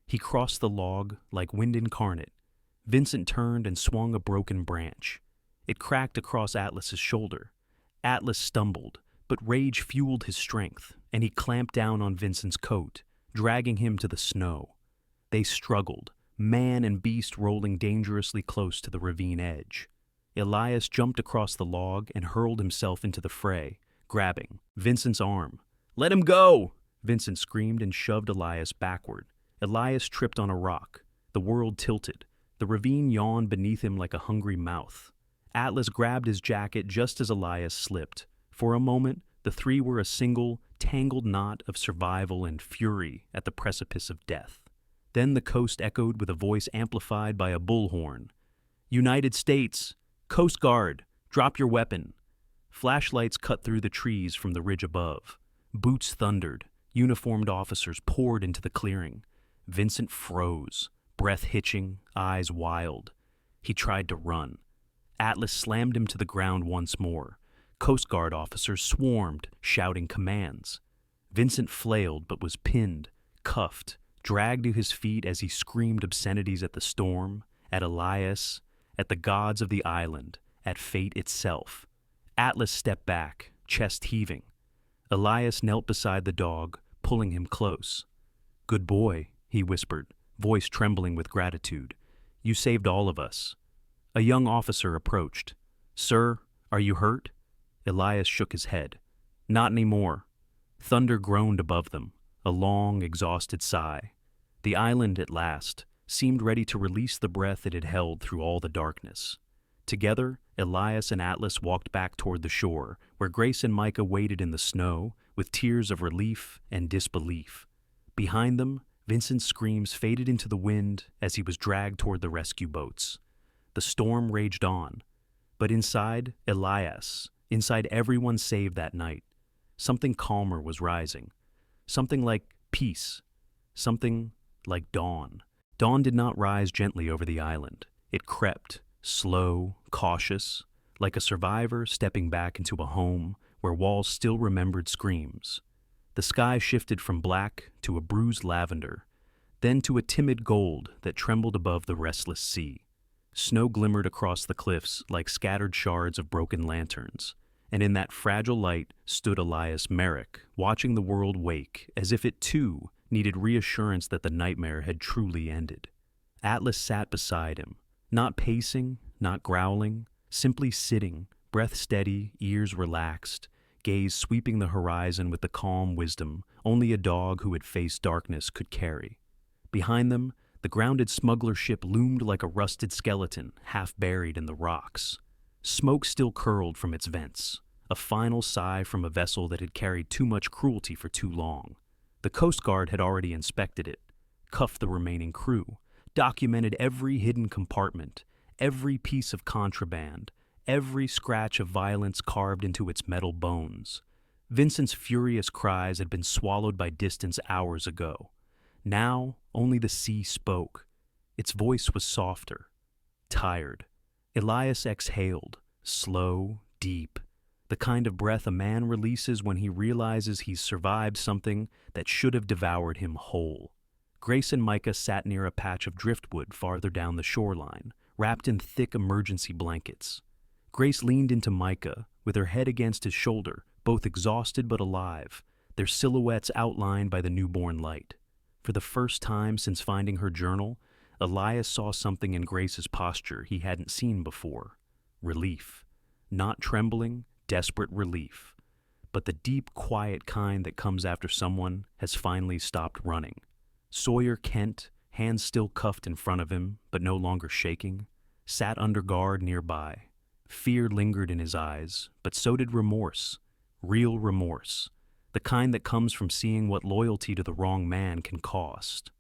He crossed the log like wind incarnate. Vincent turned and swung a broken branch. It cracked across Atlas's shoulder. Atlas stumbled, but rage fueled his strength, and he clamped down on Vincent's coat, dragging him to the snow. They struggled, man and beast rolling dangerously close to the ravine edge. Elias jumped across the log and hurled himself into the fray, grabbing Vincent's arm. "Let him go!" Vincent screamed and shoved Elias backward. Elias tripped on a rock. The world tilted. The ravine yawned beneath him like a hungry mouth. Atlas grabbed his jacket just as Elias slipped. For a moment, the three were a single, tangled knot of survival and fury at the precipice of death. Then the coast echoed with a voice amplified by a bullhorn. "United States! Coast Guard! Drop your weapon!" Flashlights cut through the trees from the ridge above. Boots thundered. Uniformed officers poured into the clearing. Vincent froze, breath hitching, eyes wild. He tried to run. Atlas slammed him to the ground once more. Coast Guard officers swarmed, shouting commands. Vincent flailed but was pinned, cuffed, dragged to his feet as he screamed obscenities at the storm, at Elias, at the gods of the island, at fate itself. Atlas stepped back, chest heaving. Elias knelt beside the dog, pulling him close. "Good boy," he whispered, voice trembling with gratitude. "You saved all of us." A young officer approached. "Sir, are you hurt?" Elias shook his head. "Not anymore." Thunder groaned above them, a long, exhausted sigh. The island, at last, seemed ready to release the breath it had held through all the darkness. Together, Elias and Atlas walked back toward the shore, where Grace and Micah waited in the snow, with tears of relief and disbelief. Behind them, Vincent's screams faded into the wind as he was dragged toward the rescue boats. The storm raged on, but inside Elias, inside everyone saved that night, something calmer was rising. Something like peace. Something like dawn. Dawn did not rise gently over the island. It crept, slow, cautious, like a survivor stepping back into a home where walls still remembered screams. The sky shifted from black to a bruised lavender, then to a timid gold that trembled above the restless sea. Snow glimmered across the cliffs like scattered shards of broken lanterns, and in that fragile light stood Elias Merrick, watching the world wake as if it too needed reassurance that the nightmare had truly ended. Atlas sat beside him, not pacing, not growling, simply sitting, breath steady, ears relaxed, gaze sweeping the horizon with the calm wisdom only a dog who had faced darkness could carry. Behind them, the grounded smuggler ship loomed like a rusted skeleton, half buried in the rocks. Smoke still curled from its vents, a final sigh from a vessel that had carried too much cruelty for too long. The Coast Guard had already inspected it, cuffed the remaining crew, documented every hidden compartment, every piece of contraband, every scratch of violence carved into its metal bones. Vincent's furious cries had been swallowed by distance hours ago. Now, only the sea spoke. Its voice was softer, tired. Elias exhaled, slow, deep, the kind of breath a man releases when he realizes he's survived something that should have devoured him whole. Grace and Micah sat near a patch of driftwood farther down the shoreline, wrapped in thick emergency blankets. Grace leaned into Micah, with her head against his shoulder, both exhausted but alive, their silhouettes outlined by the newborn light. For the first time since finding her journal, Elias saw something in Grace's posture he hadn't seen before. Relief. Not trembling, desperate relief. But the deep, quiet kind that comes after someone has finally stopped running. Sawyer Kent, hands still cuffed in front of him, but no longer shaking, sat under guard nearby. Fear lingered in his eyes, but so did remorse. Real remorse. The kind that comes from seeing what loyalty to the wrong man can cost.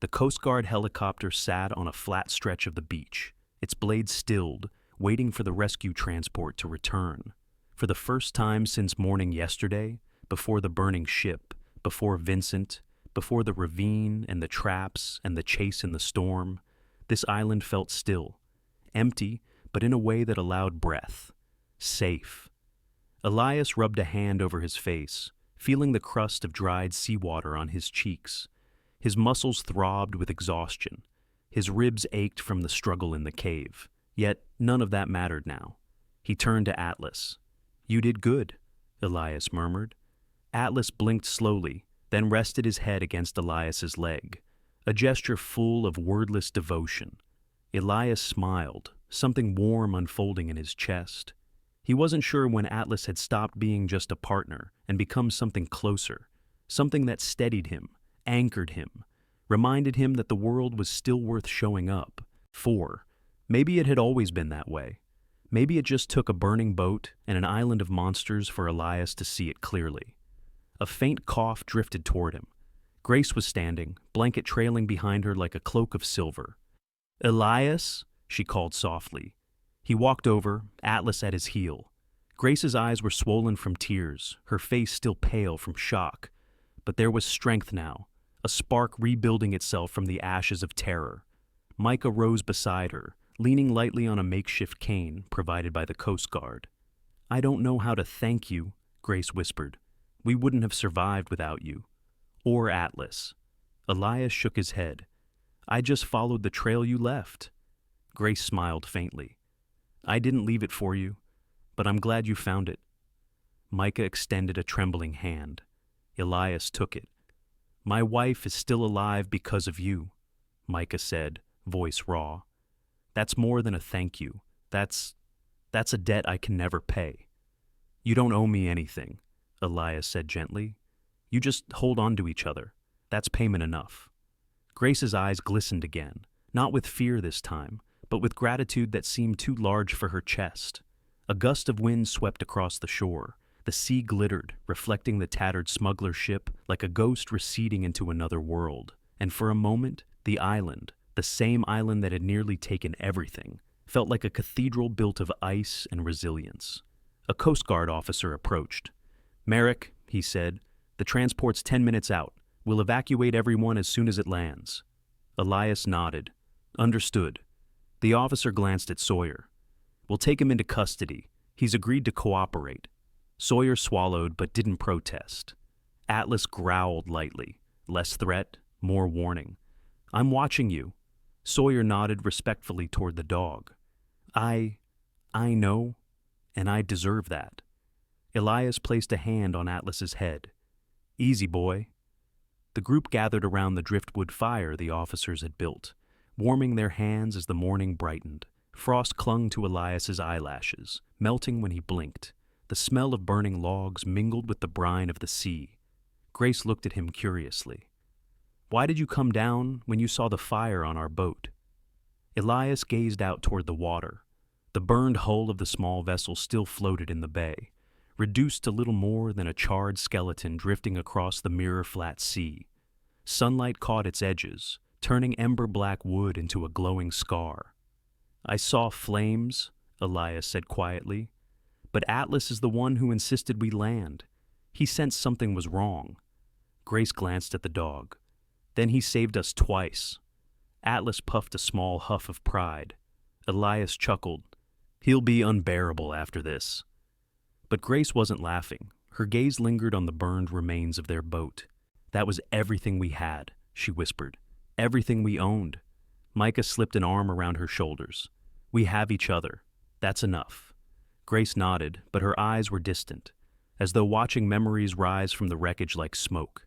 The Coast Guard helicopter sat on a flat stretch of the beach, its blades stilled, waiting for the rescue transport to return. For the first time since morning yesterday, before the burning ship, before Vincent, before the ravine and the traps and the chase in the storm, this island felt still, empty, but in a way that allowed breath. Safe. Elias rubbed a hand over his face, feeling the crust of dried seawater on his cheeks. His muscles throbbed with exhaustion. His ribs ached from the struggle in the cave. Yet none of that mattered now. He turned to Atlas. "You did good," Elias murmured. Atlas blinked slowly, then rested his head against Elias's leg, a gesture full of wordless devotion. Elias smiled, something warm unfolding in his chest. He wasn't sure when Atlas had stopped being just a partner and become something closer, something that steadied him, anchored him, reminded him that the world was still worth showing up for. Maybe it had always been that way. Maybe it just took a burning boat and an island of monsters for Elias to see it clearly. A faint cough drifted toward him. Grace was standing, blanket trailing behind her like a cloak of silver. "Elias?" she called softly. He walked over, Atlas at his heel. Grace's eyes were swollen from tears, her face still pale from shock. But there was strength now, a spark rebuilding itself from the ashes of terror. Micah rose beside her, leaning lightly on a makeshift cane provided by the Coast Guard. "I don't know how to thank you," Grace whispered. "We wouldn't have survived without you." Or Atlas. Elias shook his head. "I just followed the trail you left." Grace smiled faintly. "I didn't leave it for you, but I'm glad you found it." Micah extended a trembling hand. Elias took it. "My wife is still alive because of you," Micah said, voice raw. "That's more than a thank you. That's a debt I can never pay." "You don't owe me anything," Elias said gently. "You just hold on to each other. That's payment enough." Grace's eyes glistened again, not with fear this time, but with gratitude that seemed too large for her chest. A gust of wind swept across the shore. The sea glittered, reflecting the tattered smuggler ship like a ghost receding into another world. And for a moment, the island, the same island that had nearly taken everything, felt like a cathedral built of ice and resilience. A Coast Guard officer approached. "Merrick," he said, "the transport's 10 minutes out. We'll evacuate everyone as soon as it lands." Elias nodded. "Understood." The officer glanced at Sawyer. "We'll take him into custody. He's agreed to cooperate." Sawyer swallowed but didn't protest. Atlas growled lightly. Less threat, more warning. "I'm watching you." Sawyer nodded respectfully toward the dog. I know, and I deserve that." Elias placed a hand on Atlas's head. "Easy, boy." The group gathered around the driftwood fire the officers had built, warming their hands as the morning brightened. Frost clung to Elias's eyelashes, melting when he blinked. The smell of burning logs mingled with the brine of the sea. Grace looked at him curiously. "Why did you come down when you saw the fire on our boat?" Elias gazed out toward the water. The burned hull of the small vessel still floated in the bay, reduced to little more than a charred skeleton drifting across the mirror-flat sea. Sunlight caught its edges, turning ember-black wood into a glowing scar. "I saw flames," Elias said quietly, "but Atlas is the one who insisted we land. He sensed something was wrong." Grace glanced at the dog. "Then he saved us twice." Atlas puffed a small huff of pride. Elias chuckled. "He'll be unbearable after this." But Grace wasn't laughing. Her gaze lingered on the burned remains of their boat. "That was everything we had," she whispered. "Everything we owned." Micah slipped an arm around her shoulders. "We have each other. That's enough." Grace nodded, but her eyes were distant, as though watching memories rise from the wreckage like smoke.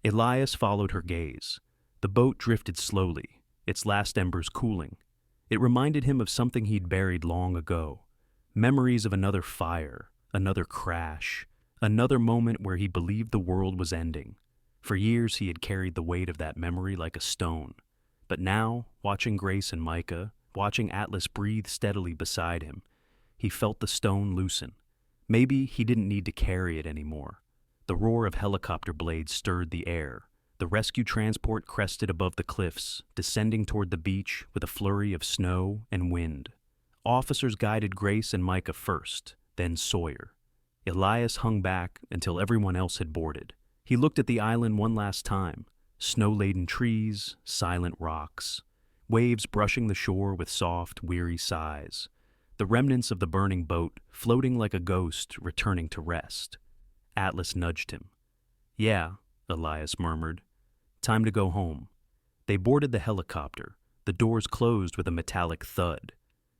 Elias followed her gaze. The boat drifted slowly, its last embers cooling. It reminded him of something he'd buried long ago. Memories of another fire, another crash, another moment where he believed the world was ending. For years he had carried the weight of that memory like a stone. But now, watching Grace and Micah, watching Atlas breathe steadily beside him, he felt the stone loosen. Maybe he didn't need to carry it anymore. The roar of helicopter blades stirred the air. The rescue transport crested above the cliffs, descending toward the beach with a flurry of snow and wind. Officers guided Grace and Micah first, then Sawyer. Elias hung back until everyone else had boarded. He looked at the island one last time. Snow-laden trees, silent rocks, waves brushing the shore with soft, weary sighs. The remnants of the burning boat floating like a ghost returning to rest. Atlas nudged him. "Yeah," Elias murmured. "Time to go home." They boarded the helicopter. The doors closed with a metallic thud.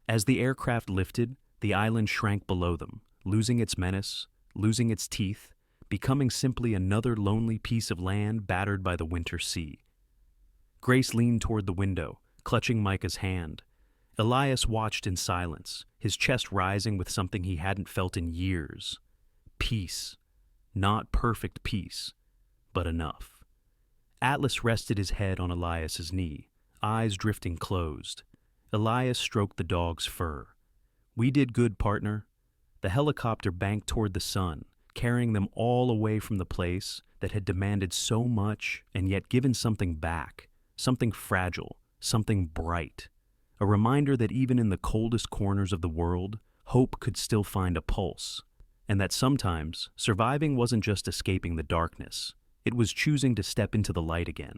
As the aircraft lifted, the island shrank below them, losing its menace, losing its teeth, becoming simply another lonely piece of land battered by the winter sea. Grace leaned toward the window, clutching Micah's hand. Elias watched in silence, his chest rising with something he hadn't felt in years. Peace. Not perfect peace, but enough. Atlas rested his head on Elias's knee, eyes drifting closed. Elias stroked the dog's fur. "We did good, partner." The helicopter banked toward the sun, carrying them all away from the place that had demanded so much and yet given something back, something fragile, something bright. A reminder that even in the coldest corners of the world, hope could still find a pulse. And that sometimes, surviving wasn't just escaping the darkness. It was choosing to step into the light again.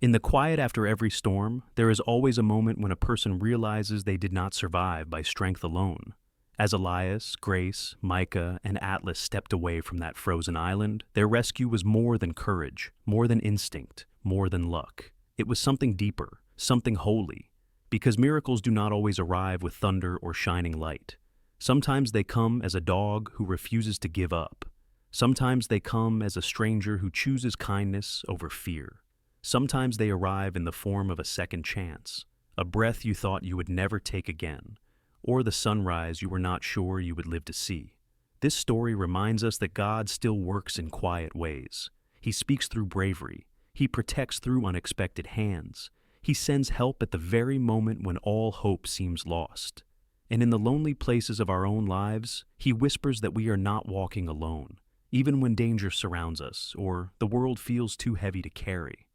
In the quiet after every storm, there is always a moment when a person realizes they did not survive by strength alone. As Elias, Grace, Micah, and Atlas stepped away from that frozen island, their rescue was more than courage, more than instinct, more than luck. It was something deeper, something holy. Because miracles do not always arrive with thunder or shining light. Sometimes they come as a dog who refuses to give up. Sometimes they come as a stranger who chooses kindness over fear. Sometimes they arrive in the form of a second chance, a breath you thought you would never take again, or the sunrise you were not sure you would live to see. This story reminds us that God still works in quiet ways. He speaks through bravery. He protects through unexpected hands. He sends help at the very moment when all hope seems lost. And in the lonely places of our own lives, He whispers that we are not walking alone, even when danger surrounds us or the world feels too heavy to carry.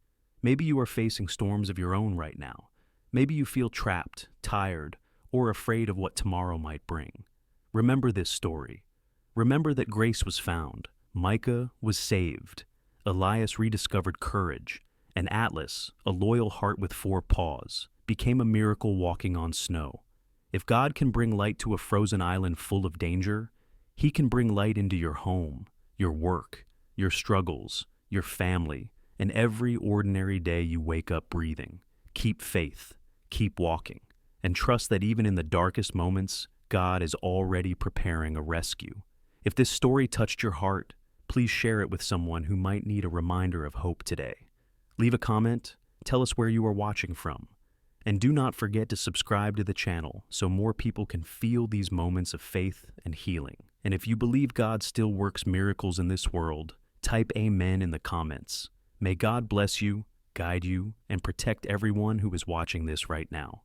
Maybe you are facing storms of your own right now. Maybe you feel trapped, tired, or afraid of what tomorrow might bring. Remember this story. Remember that Grace was found, Micah was saved, Elias rediscovered courage, and Atlas, a loyal heart with 4 paws, became a miracle walking on snow. If God can bring light to a frozen island full of danger, He can bring light into your home, your work, your struggles, your family, and every ordinary day you wake up breathing. Keep faith, keep walking, and trust that even in the darkest moments, God is already preparing a rescue. If this story touched your heart, please share it with someone who might need a reminder of hope today. Leave a comment, tell us where you are watching from, and do not forget to subscribe to the channel so more people can feel these moments of faith and healing. And if you believe God still works miracles in this world, type Amen in the comments. May God bless you, guide you, and protect everyone who is watching this right now.